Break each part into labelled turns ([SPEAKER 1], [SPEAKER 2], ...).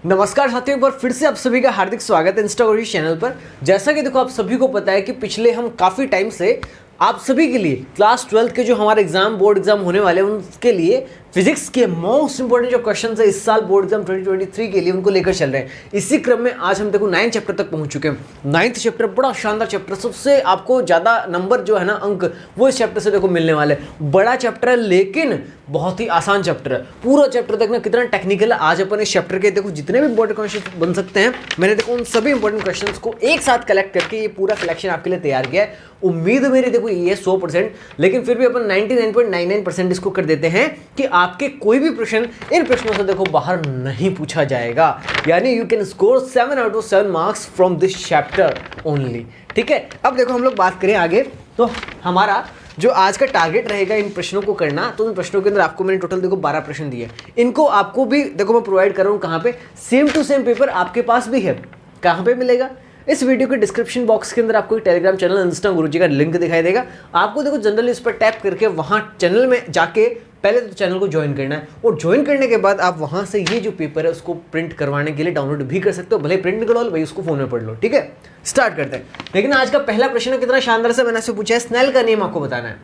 [SPEAKER 1] नमस्कार साथियों, एक बार फिर से आप सभी का हार्दिक स्वागत है इंस्टाग्राम चैनल पर। जैसा कि देखो आप सभी को पता है कि पिछले हम काफ़ी टाइम से आप सभी के लिए क्लास 12 के जो हमारे बोर्ड एग्जाम होने वाले हैं उनके लिए फिजिक्स के मोस्ट इंपोर्टेंट जो क्वेश्चन है इस साल बोर्ड एग्जाम 2023 के लिए उनको लेकर चल रहे हैं। इसी क्रम में आज हम देखो 9th चैप्टर तक पहुंच चुके हैं। 9th चैप्टर बड़ा शानदार चैप्टर, सबसे आपको ज़्यादा नंबर जो है ना अंक वो इस चैप्टर से देखो मिलने वाले। बड़ा चैप्टर है लेकिन बहुत ही आसान चैप्टर है। पूरा चैप्टर देखना कितना टेक्निकल है। आज अपन इस चैप्टर के देखो जितने भी इंपॉर्टेंट क्वेश्चन बन सकते हैं मैंने देखो उन सभी इंपॉर्टेंट क्वेश्चन को एक साथ कलेक्ट करके ये पूरा कलेक्शन आपके लिए तैयार किया है। उम्मीद मेरी देखो ये 100%, लेकिन फिर भी अपन 99.99% इसको कर देते हैं कि आपके कोई भी प्रश्न इन प्रश्नों से देखो बाहर नहीं पूछा जाएगा। यानी you can score 7 out of 7 marks from this chapter only. ठीक है, अब देखो हम लोग बात करें आगे तो हमारा जो आज का टारगेट रहेगा इन प्रश्नों को करना। तो इन प्रश्नों के अंदर आपको मैंने टोटल देखो 12 प्रश्न दिए। इनको आपको भी देखो मैं प्रोवाइड कर रहा हूँ कहाँ पे, सेम टू सेम पेपर आपके पास भी है। कहाँ पे मिलेगा? इस वीडियो के डिस्क्रिप्शन बॉक्स के अंदर आपको एक टेलीग्राम चैनल इंस्टा गुरुजी का लिंक दिखाई देगा। आपको देखो जनरली इस पर टैप करके वहाँ चैनल में जाके पहले तो चैनल को ज्वाइन करना है और ज्वाइन करने के बाद आप वहाँ से ये जो पेपर है उसको प्रिंट करवाने के लिए डाउनलोड भी कर सकते हो। भले प्रिंट निकलवा लो भाई, उसको फोन में पढ़ लो। ठीक है, स्टार्ट करते हैं। लेकिन आज का पहला प्रश्न कितना शानदार से मैंने आपसे पूछा है, स्नेल का नियम आपको बताना है।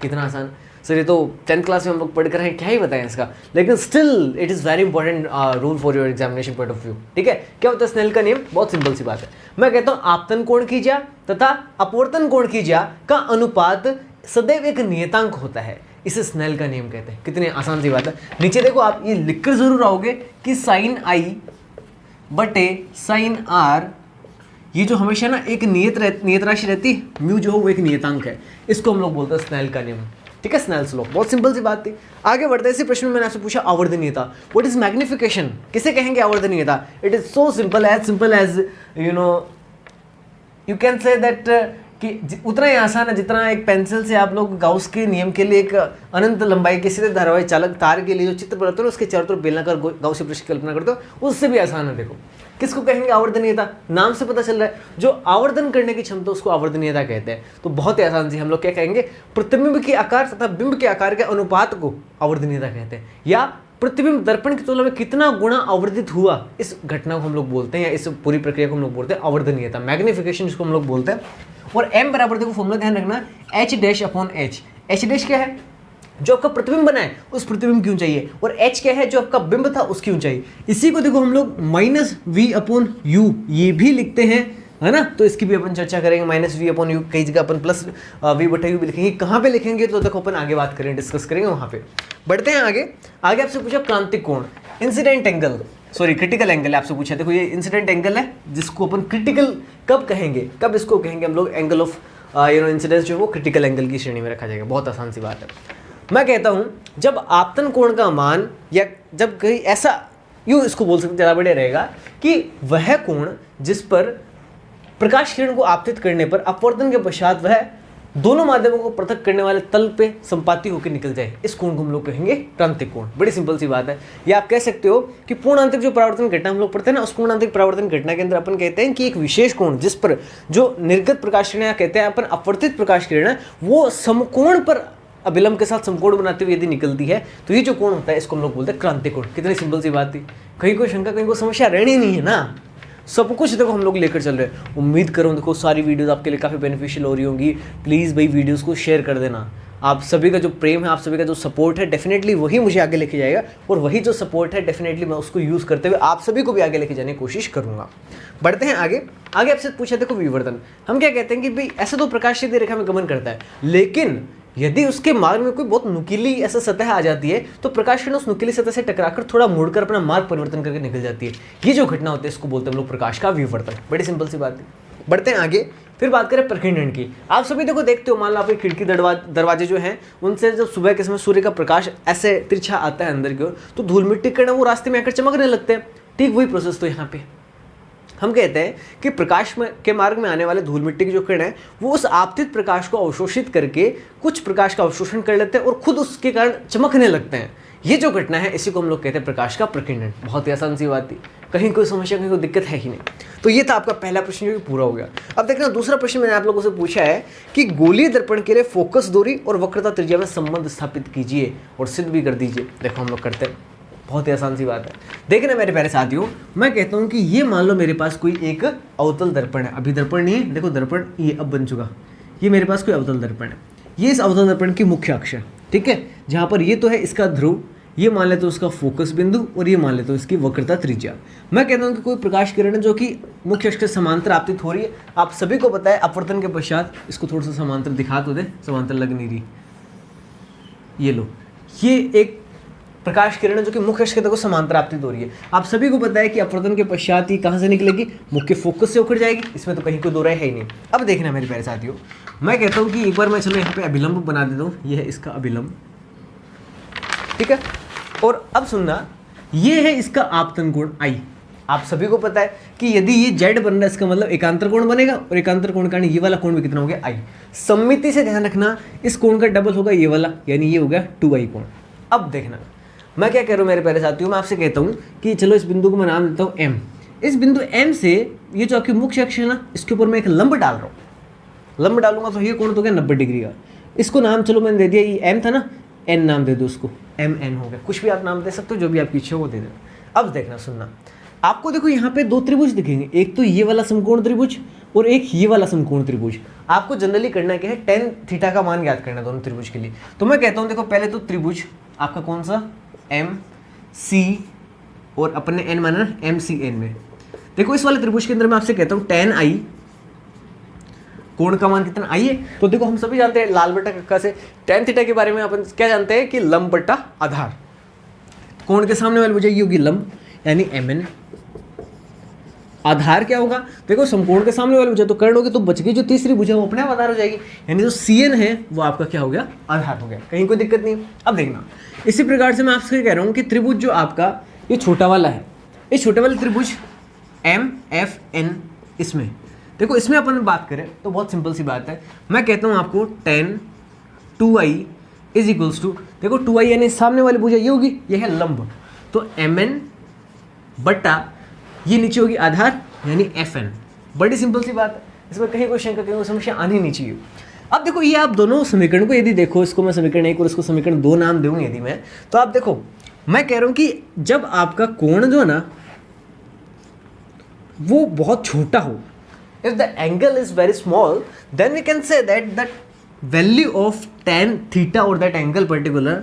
[SPEAKER 1] कितना आसान सर, ये तो 10th क्लास में हम लोग पढ़ कर हैं, क्या ही बताएं इसका, लेकिन still it is very important rule for your examination point of view. ठीक है, क्या होता है स्नेल का नियम? बहुत सिंपल सी बात है। मैं कहता हूँ आपतन कोण की ज्या तथा अपवर्तन कोण की ज्या का अनुपात सदैव एक नियतांक होता है, इसे स्नेल का नियम कहते हैं। कितनी आसान सी बात है। नीचे देखो आप ये लिख कर जरूर आओगे कि साइन आई बटे साइन आर, ये जो हमेशा ना एक नियत राशि रहती है, म्यू जो हो वो एक नियतांक है, इसको हम लोग बोलते हैं स्नेल का नियम। ठीक है, स्नेल्स लॉ। बहुत सिंपल सी बात थी। आगे बढ़ते इसी प्रश्न में मैंने आपसे पूछा आवर्धनीयता। What is magnification? किसे कहेंगे आवर्धनीयता? It is so simple as you know you can say that कि उतना ही आसान है जितना एक पेंसिल से आप लोग गाउस के नियम के लिए एक अनंत लंबाई के सीधे धारावाही चालक तार के लिए जो चित्र बनाते हो उसके चारों तरफ बेलनाकार गाउस की पृष्ठ की कल्पना करते हो, उससे भी आसान है। देखो किसको कहेंगे आवर्धनीयता? नाम से पता चल रहा है, जो आवर्धन करने की क्षमता उसको आवर्धनीयता कहते हैं। तो बहुत ही आसान सी हम लोग क्या कहेंगे, प्रतिबिंब के आकार तथा बिंब के आकार के अनुपात को आवर्धनीयता कहते हैं। या प्रतिबिंब दर्पण की तुलना में कितना गुना आवर्धित हुआ, इस घटना को हम लोग बोलते हैं या इस पूरी प्रक्रिया को हम लोग बोलते हैं आवर्धनीयता, मैग्निफिकेशन जिसको हम लोग बोलते हैं। और m बराबर देखो फॉर्मूला ध्यान रखना, h dash upon h। h dash क्या है? जो आपका प्रतिबिंब बना है उस प्रतिबिंब की ऊंचाई, और h क्या है? जो आपका बिंब था उसकी ऊंचाई। इसी को देखो हम लोग माइनस वी अपॉन यू ये भी लिखते हैं, है ना। तो इसकी भी अपन चर्चा करेंगे। माइनस वी अपॉन यू, कई जगह अपन प्लस वी बटा यू भी लिखेंगे। कहाँ पे लिखेंगे तो देखो अपन आगे बात करेंगे, डिस्कस करेंगे वहाँ पे। बढ़ते हैं आगे। आगे आपसे पूछा क्रांतिक कोण, incident angle, sorry critical angle आपसे पूछा। देखो ये इंसिडेंट एंगल है जिसको अपन क्रिटिकल कब कहेंगे, कब इसको कहेंगे हम लोग एंगल ऑफ इंसिडेंस जो वो क्रिटिकल एंगल की श्रेणी में रखा जाएगा। बहुत आसान सी बात है। मैं कहता हूँ जब आपतन कोण का मान, या जब कहीं ऐसा यूँ इसको बोल सकते ज़्यादा बढ़िया रहेगा कि वह कोण जिस पर प्रकाश किरण को आपतित करने पर अपवर्तन के पश्चात वह दोनों माध्यमों को पृथक करने वाले तल पे संपाती होकर निकल जाए, इस कोण को हम लोग कहेंगे क्रांतिक कोण। बड़ी सिंपल सी बात है। या आप कह सकते हो कि पूर्णांतिक जो परावर्तन घटना हम लोग पढ़ते हैं ना, उस पूर्णांतिक परावर्तन घटना के अंदर अपन कहते हैं कि एक विशेष कोण जिस पर जो निर्गत प्रकाश किरण या कहते हैं अपन अपवर्तित प्रकाश किरण है वो समकोण पर अभिलंब के साथ समकोण बनाते हुए यदि निकलती है तो ये जो कोण होता है इसको हम लोग बोलते हैं क्रांतिक कोण। कितनी सिंपल सी बात थी। कहीं कोई शंका, कहीं कोई समस्या रहनी नहीं है ना। सब कुछ देखो हम लोग लेकर चल रहे हैं। उम्मीद करूँ देखो सारी वीडियोस आपके लिए काफ़ी बेनिफिशियल हो रही होंगी। प्लीज़ भाई वीडियोस को शेयर कर देना। आप सभी का जो प्रेम है, आप सभी का जो सपोर्ट है, डेफिनेटली वही मुझे आगे लेके जाएगा, और वही जो सपोर्ट है डेफिनेटली मैं उसको यूज़ करते हुए आप सभी को भी आगे लेके जाने की कोशिश करूँगा। बढ़ते हैं आगे। आगे आपसे पूछा देखो विवर्तन। हम क्या कहते हैं कि भाई ऐसा तो प्रकाश सीधी रेखा में गमन करता है, लेकिन यदि उसके मार्ग में कोई बहुत नुकीली ऐसा सतह आ जाती है तो प्रकाश किरण उस नुकीली सतह से टकराकर थोड़ा मुड़कर अपना मार्ग परिवर्तन करके निकल जाती है। ये जो घटना होती है इसको बोलते हैं हम लोग प्रकाश का विवर्तन। बड़ी सिंपल सी बात है। बढ़ते हैं आगे। फिर बात करें प्रकीर्णन की। आप सभी देखो देखते हो, मान लो आपके खिड़की दरवाजे जो हैं उनसे जब सुबह के समय सूर्य का प्रकाश ऐसे तिरछा आता है अंदर की ओर तो धूल मिट्टी कण वो रास्ते में आकर चमकने लगते हैं। ठीक वही प्रोसेस तो यहाँ पे हम कहते हैं कि प्रकाश में के मार्ग में आने वाले धूल मिट्टी की जो किरण है वो उस आपतित प्रकाश को अवशोषित करके कुछ प्रकाश का अवशोषण कर लेते हैं और खुद उसके कारण चमकने लगते हैं। ये जो घटना है इसी को हम लोग कहते हैं प्रकाश का प्रकीर्णन। बहुत ही आसान सी बात थी, कहीं कोई समस्या, कहीं कोई दिक्कत है ही नहीं। तो ये था आपका पहला प्रश्न जो कि पूरा हो गया। अब देखना दूसरा प्रश्न मैंने आप लोगों से पूछा है कि गोलीय दर्पण के लिए फोकस दूरी और वक्रता त्रिज्या में संबंध स्थापित कीजिए और सिद्ध भी कर दीजिए। देखो हम लोग करते हैं। बहुत ही आसान सी बात है। देखना मेरे प्यारे साथियों, मैं कहता हूँ कि ये मान लो मेरे पास कोई एक अवतल दर्पण है, अभी दर्पण नहीं है, देखो दर्पण ये अब बन चुका, ये मेरे पास कोई अवतल दर्पण है, ये इस अवतल दर्पण की मुख्य अक्ष है, ठीक है, जहाँ पर ये तो है इसका ध्रुव, ये मान लेते हो उसका फोकस बिंदु और ये मान लेते हो इसकी वक्रता त्रिज्या। मैं कहता हूँ कि कोई प्रकाश किरण जो कि मुख्य अक्ष के समांतर आपतित हो रही है, आप सभी को पता है अपवर्तन के पश्चात, इसको थोड़ा सा समांतर दिखा तो दे, समांतर लग नहीं रही, ये लो, ये एक प्रकाश किरण जो कि मुख्य अक्ष के देखो समांतर आपतित हो रही है। आप सभी को पता है कि अपवर्तन के पश्चात ही कहाँ से निकलेगी, मुख्य फोकस से होकर जाएगी, इसमें तो कहीं कोई दो राय है ही नहीं। अब देखना मेरे प्यारे साथियों, मैं कहता हूँ कि एक बार मैं चलो यहाँ पे अभिलंब बना देता हूँ, ये है इसका अभिलंब, ठीक है, और अब सुनना, ये है इसका आपतन कोण आई। आप सभी को पता है कि यदि ये जेड बन रहा है इसका मतलब एकांतर कोण बनेगा, और एकांतर कोण का ये वाला कोण भी कितना हो गया आई। सम्मिति से ध्यान रखना, इस कोण का डबल होगा ये वाला, यानी ये हो गया 2i कोण। अब देखना मैं क्या कह रहा हूँ मेरे प्यारे साथियों, मैं आपसे कहता हूँ कि चलो इस बिंदु को मैं नाम देता हूँ m, इस बिंदु m से ये जो आपकी मुख्य अक्ष है ना, इसके ऊपर मैं एक लंब डाल रहा हूँ, लंब डालूंगा तो ये कोण तो गया 90 डिग्री का। इसको नाम चलो मैंने दे दिया, ये m था ना, n नाम दे दो उसको, mn हो गया, कुछ भी आप नाम दे सकते हो, जो भी आपकी इच्छा हो वो दे देना। अब देखना सुनना, आपको देखो यहाँ पे दो त्रिभुज दिखेंगे, एक तो ये वाला समकोण त्रिभुज और एक ये वाला समकोण त्रिभुज। आपको जनरली करना क्या है, tan थीटा का मान ज्ञात करना है दोनों त्रिभुज के लिए। तो मैं कहता हूँ देखो पहले तो त्रिभुज आपका कौन सा, एम सी और अपने n माना एम सी एन में। देखो इस वाले त्रिभुज के अंदर मैं आपसे कहता हूँ tan i, कोण का मान कितना आई है, तो देखो हम सभी जानते हैं लाल बटा कक्का से tan थीटा के बारे में अपन क्या जानते हैं कि लंब बटा आधार, कोण के सामने वाली भुजा ये होगी लंब यानी mn, आधार क्या होगा, देखो समकोण के सामने वाली भुजा तो कर्ण होगी, तो बच गई जो तीसरी भुजा वो अपने आप आधार हो जाएगी, यानी जो cn है वो आपका क्या हो गया, आधार हो गया, कहीं कोई दिक्कत नहीं। अब देखना इसी प्रकार से मैं आपसे कह रहा हूँ कि त्रिभुज जो आपका ये छोटा वाला है, इस छोटे वाले त्रिभुज एम एफ एन, इसमें देखो इसमें अपन बात करें तो बहुत सिंपल सी बात है, मैं कहता हूँ आपको tan 2i is equals to, देखो 2i यानी सामने वाली भुजा ये होगी, ये है लंब, तो mn बटा ये नीचे होगी आधार यानी fn। बड़ी सिंपल सी बात है, इसमें कहीं कोई शंका कहीं कोई समस्या आनी नहीं चाहिए। अब देखो ये आप दोनों समीकरण को यदि देखो, इसको मैं समीकरण 1 और इसको समीकरण 2 नाम दूँ यदि मैं, तो आप देखो मैं कह रहा हूँ कि जब आपका कोण जो है ना वो बहुत छोटा हो, if the angle is very small then we can say that the value of tan theta or that angle particular,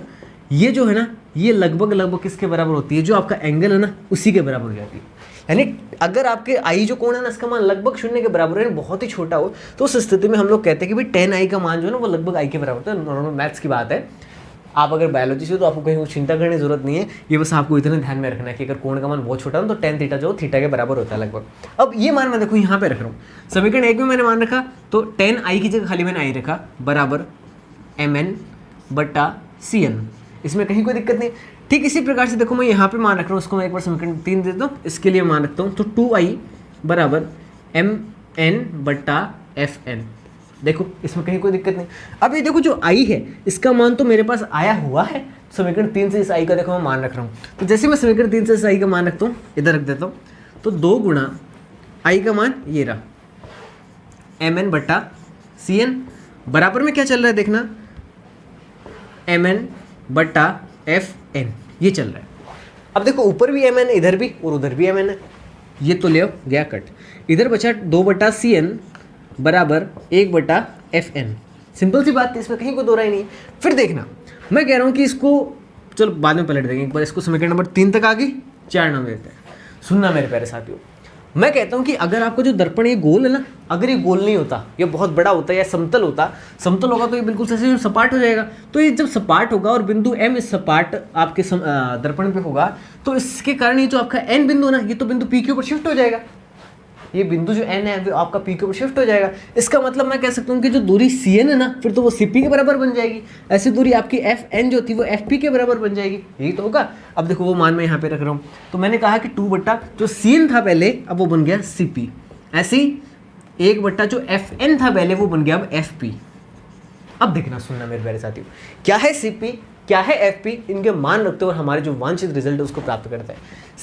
[SPEAKER 1] ये जो है ना ये लगभग किसके बराबर होती है, जो आपका एंगल है ना उसी के बराबर हो जाती है। यानी अगर आपके आई जो कोण है ना इसका मान लगभग 0 के बराबर है, बहुत ही छोटा हो, तो उस स्थिति में हम लोग कहते हैं कि भाई tan i का मान जो है ना वो लगभग आई के बराबर होता है। नॉर्मल मैथ्स की बात है, आप अगर बायोलॉजी से हो तो आपको कहीं कुछ चिंता करने की जरूरत नहीं है, ये बस आपको इतना ध्यान में रखना है कि अगर कोण का मान बहुत छोटा हो तो tan थीटा जो थीटा के बराबर होता है लगभग। अब ये मान मैं देखो यहाँ पे रख रहा हूँ, समीकरण 1 में मैंने मान रखा, तो tan i की जगह खाली मैंने आई रखा बराबर mn बटा cn, इसमें कहीं कोई दिक्कत नहीं। ठीक इसी प्रकार से देखो मैं यहाँ पे मान रख रहा हूँ, उसको मैं एक बार समीकरण 3 देता हूँ, इसके लिए मान रखता हूँ, तो 2i बराबर mn बटा fn। देखो इसमें कहीं कोई दिक्कत नहीं। अब ये देखो जो i है इसका मान तो मेरे पास आया हुआ है, समीकरण 3 से इस i का देखो मैं मान रख रहा हूँ, तो जैसे मैं समीकरण 3 से इस i का मान रखता हूँ, इधर रख देता हूँ, तो 2 गुणा i का मान ये रहा mn बटा cn, बराबर में क्या चल रहा है देखना, mn बटा fn ये चल रहा है। अब देखो ऊपर भी mn है, इधर भी और उधर भी mn है, ये तो ले गया कट, इधर बचा 2 बटा cn बराबर 1 बटा fn। सिंपल सी बात है, इसमें कहीं कोई दो राय नहीं है। फिर देखना मैं कह रहा हूँ कि इसको चलो बाद में पलट देंगे, एक बार इसको समीकरण नंबर 3 तक आ गई, 4 नाम देते हैं। सुनना मेरे प्यारे साथियों, मैं कहता हूँ कि अगर आपको जो दर्पण ये गोल है ना, अगर ये गोल नहीं होता, ये बहुत बड़ा होता या समतल होता, समतल होगा तो ये बिल्कुल ऐसे सपाट हो जाएगा। तो ये जब सपाट होगा और बिंदु m इस सपाट आपके दर्पण पे होगा, तो इसके कारण ये जो आपका n बिंदु है ना, ये तो बिंदु p के ऊपर शिफ्ट हो जाएगा, ये बिंदु जो n है वो आपका p के ऊपर शिफ्ट हो जाएगा। इसका मतलब मैं कह सकता हूँ कि जो दूरी cn है ना, फिर तो वो cp के बराबर बन जाएगी, ऐसी दूरी आपकी fn जो थी वो fp के बराबर बन जाएगी, यही तो होगा। अब देखो वो मान मैं यहाँ पे रख रहा हूँ, तो मैंने कहा कि 2 बट्टा जो cn था पहले अब वो बन गया cp, ऐसे ही 1 बट्टा जो fn था पहले वो बन गया अब fp। अब देखना सुनना मेरे प्यारे साथियों, क्या है cp क्या है fp, इनके मान रखते हुए हमारे जो वांछित रिजल्ट है उसको प्राप्त करता है।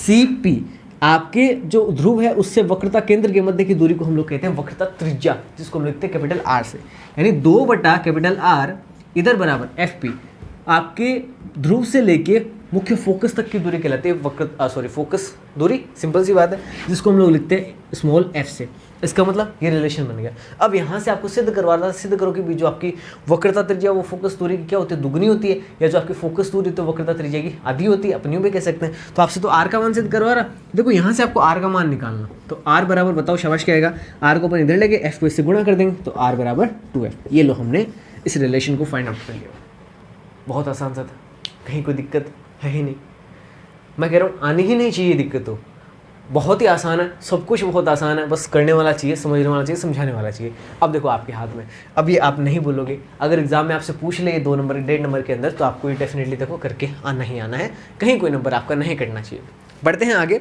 [SPEAKER 1] cp आपके जो ध्रुव है उससे वक्रता केंद्र के मध्य की दूरी को हम लोग कहते हैं वक्रता त्रिज्या, जिसको हम लिखते हैं कैपिटल R से, यानी 2 बटा कैपिटल R इधर बराबर FP, आपके ध्रुव से लेके मुख्य फोकस तक की दूरी कहलाती है वक्र फोकस दूरी, सिंपल सी बात है, जिसको हम लोग लिखते हैं स्मॉल f से। इसका मतलब ये रिलेशन बन गया। अब यहाँ से आपको सिद्ध करवाना, सिद्ध करो कि भी जो आपकी वक्रता त्रिज्या वो फोकस दूरी की क्या होती है, दुगनी होती है, या जो आपकी फोकस दूरी तो वक्रता त्रिज्या की आधी होती है, अपनी भी कह सकते हैं। तो आपसे तो r का मान सिद्ध करवा रहा, देखो यहाँ से आपको r का मान निकालना, तो r बराबर बताओ शाबाश क्या आएगा, r को अपन इधर लेके f को इससे गुणा कर देंगे, तो r बराबर 2f। ये लो हमने इस रिलेशन को फाइंड आउट कर लिया। बहुत आसान सा था, कहीं कोई दिक्कत है ही नहीं। मैं कह रहा हूँ आनी ही नहीं चाहिए दिक्कत, तो बहुत ही आसान है, सब कुछ बहुत आसान है, बस करने वाला चाहिए, समझने वाला चाहिए, समझाने वाला चाहिए। अब देखो आपके हाथ में, अब ये आप नहीं बोलोगे, अगर एग्जाम में आपसे पूछ ले 2 नंबर 1.5 नंबर के अंदर, तो आपको ये डेफिनेटली देखो करके आना ही आना है, कहीं कोई नंबर आपका नहीं कटना चाहिए। बढ़ते हैं आगे।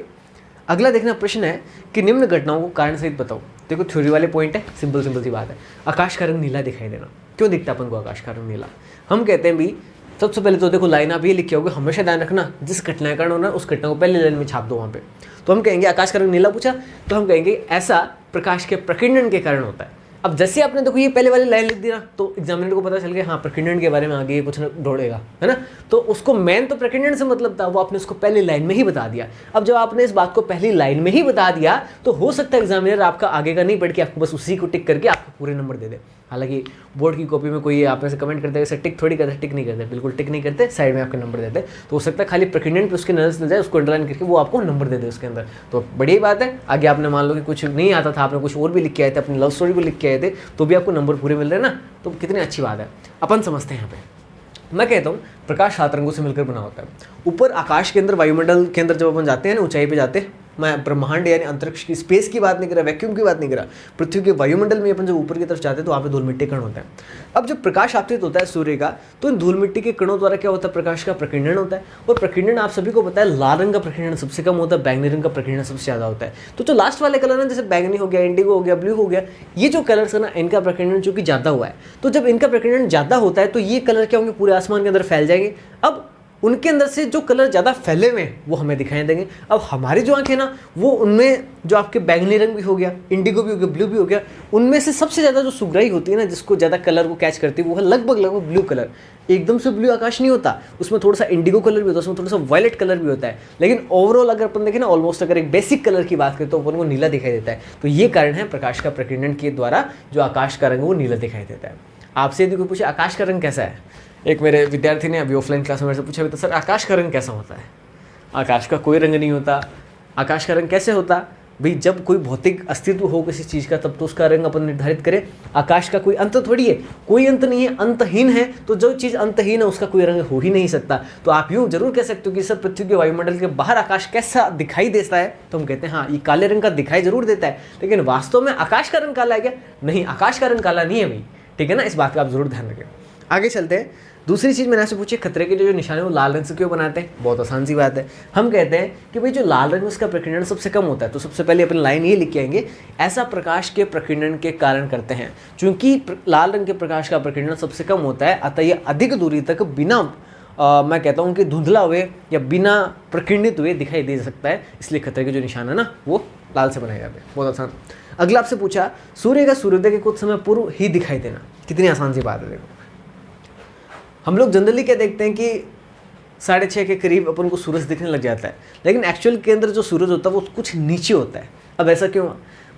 [SPEAKER 1] अगला देखना प्रश्न है कि निम्न घटनाओं को कारण सहित बताओ। देखो थ्योरी वाले पॉइंट है, सिंपल सी बात है। आकाश का रंग नीला दिखाई देना, क्यों दिखता अपन को आकाश का रंग नीला? हम कहते हैं भी सबसे पहले तो देखो लाइन आप ये लिखे होगे, हमेशा ध्यान रखना जिस घटना का कारण होना उस घटना को पहले लाइन में छाप दो वहाँ पे। तो हम कहेंगे आकाश का रंग नीला पूछा, तो हम कहेंगे ऐसा प्रकाश के प्रकीर्णन के कारण होता है। अब जैसे आपने देखो ये पहले वाली लाइन लिख दी ना, तो एग्जामिनर को पता चल गया हाँ प्रकीर्णन के बारे में आगे कुछ दौड़ेगा, है ना। तो उसको मेन तो प्रकीर्णन से मतलब था, वो आपने उसको पहली लाइन में ही बता दिया। अब जब आपने इस बात को पहली लाइन में ही बता दिया, तो हो सकता है एग्जामिनर आपका आगे का नहीं पढ़ के आपको बस उसी को टिक करके आपको पूरे नंबर दे दे। हालांकि बोर्ड की कॉपी में कोई आप ऐसे कमेंट करते हैं टिक थोड़ी करते, टिक नहीं करते, बिल्कुल टिक नहीं करते, साइड में आपके नंबर देते। तो हो सकता है खाली प्रकीर्णन पे उसके नजर से जाए, उसको अंडरलाइन करके वो आपको नंबर दे दे उसके अंदर। तो बड़ी बात है, आगे आपने मान लो कि कुछ नहीं आता था, आपने कुछ और भी लिख के आए थे, अपनी लव स्टोरी को लिख के आए थे, तो भी आपको नंबर पूरे मिल रहे हैं ना, तो कितनी अच्छी बात है। अपन समझते हैं यहाँ पे, मैं कहता हूँ प्रकाश 7 रंगों से मिलकर बना होता है। ऊपर आकाश के अंदर, वायुमंडल के अंदर जब अपन जाते हैं ना, ऊंचाई पे जाते हैं, मैं ब्रह्मांड यानी अंतरिक्ष की स्पेस की बात नहीं कर रहा, वैक्यूम की बात नहीं कर रहा, पृथ्वी के वायुमंडल में अपन जब ऊपर की तरफ जाते हैं तो वहाँ पे धूल मिट्टी कण होता है। अब जब प्रकाश आपतित होता है सूर्य का, तो इन धूल मिट्टी के कणों द्वारा क्या होता है, प्रकाश का प्रकीर्णन होता है। और प्रकीर्णन आप सभी को पता है, लाल रंग का प्रकीर्णन सबसे कम होता है, बैंगनी रंग का प्रकीर्णन सबसे ज़्यादा होता है। तो जो लास्ट वाले कलर है, जैसे बैंगनी हो गया, इंडिगो हो गया, ब्लू हो गया, ये जो कलर्स है ना, इनका प्रकीर्णन चूंकि ज़्यादा हुआ है, तो जब इनका प्रकीर्णन ज़्यादा होता है तो ये कलर क्या होंगे, पूरे आसमान के अंदर फैल जाएंगे। अब उनके अंदर से जो कलर ज़्यादा फैले हुए हैं वो हमें दिखाई देंगे। अब हमारी जो आंखें ना, वो उनमें जो आपके बैंगनी रंग भी हो गया, इंडिगो भी हो गया, ब्लू भी हो गया, उनमें से सबसे ज़्यादा जो सुगराई होती है ना, जिसको ज़्यादा कलर को कैच करती है, वो है लगभग ब्लू कलर। एकदम से ब्लू आकाश नहीं होता, उसमें थोड़ा सा इंडिगो कलर भी होता है, उसमें थोड़ा सा वायलेट कलर भी होता है, लेकिन ओवरऑल अगर अपन देखें ना, ऑलमोस्ट अगर एक बेसिक कलर की बात करें तो अपन को नीला दिखाई देता है। तो ये कारण है प्रकाश का प्रकीर्णन के द्वारा जो आकाश का रंग वो नीला दिखाई देता है। आपसे यदि कोई पूछे आकाश का रंग कैसा है, एक मेरे विद्यार्थी ने अभी ऑफलाइन क्लास में मेरे से पूछा भी था, सर आकाश का रंग कैसा होता है? आकाश का कोई रंग नहीं होता। आकाश का रंग कैसे होता भाई, जब कोई भौतिक अस्तित्व हो किसी चीज़ का, तब तो उसका रंग अपन निर्धारित करें। आकाश का कोई अंत थोड़ी है, कोई अंत नहीं है, अंतहीन है। तो जो चीज़ अंतहीन है उसका कोई रंग हो ही नहीं सकता। तो आप यूँ जरूर कह सकते हो कि सर पृथ्वी के वायुमंडल के बाहर आकाश कैसा दिखाई देता है, तो हम कहते हैं हाँ ये काले रंग का दिखाई जरूर देता है, लेकिन वास्तव में आकाश का रंग काला है क्या? नहीं, आकाश का रंग काला नहीं है भाई, ठीक है ना। इस बात का आप जरूर ध्यान रखें। आगे चलते हैं। दूसरी चीज़ मैंने आपसे पूछी, खतरे के जो निशान है वो लाल रंग से क्यों बनाते हैं? बहुत आसान सी बात है। हम कहते हैं कि भाई जो लाल रंग उसका प्रकीर्णन सबसे कम होता है, तो सबसे पहले अपन लाइन ये लिख के आएंगे, ऐसा प्रकाश के प्रकीर्णन के कारण करते हैं। चूंकि लाल रंग के प्रकाश का प्रकीर्णन सबसे कम होता है, अतः ये अधिक दूरी तक बिना मैं कहता हूँ कि धुंधला हुए या बिना प्रकीर्णित हुए दिखाई दे सकता है, इसलिए खतरे के जो निशान है ना वो लाल से बनाए जाते हैं। बहुत आसान। अगला आपसे पूछा, सूर्य का सूर्योदय के कुछ समय पूर्व ही दिखाई देना, कितनी आसान सी बात है। देखो हम लोग जनरली क्या देखते हैं कि 6:30 के करीब अपन को सूरज दिखने लग जाता है, लेकिन एक्चुअल के अंदर जो सूरज होता है वो कुछ नीचे होता है। अब ऐसा क्यों?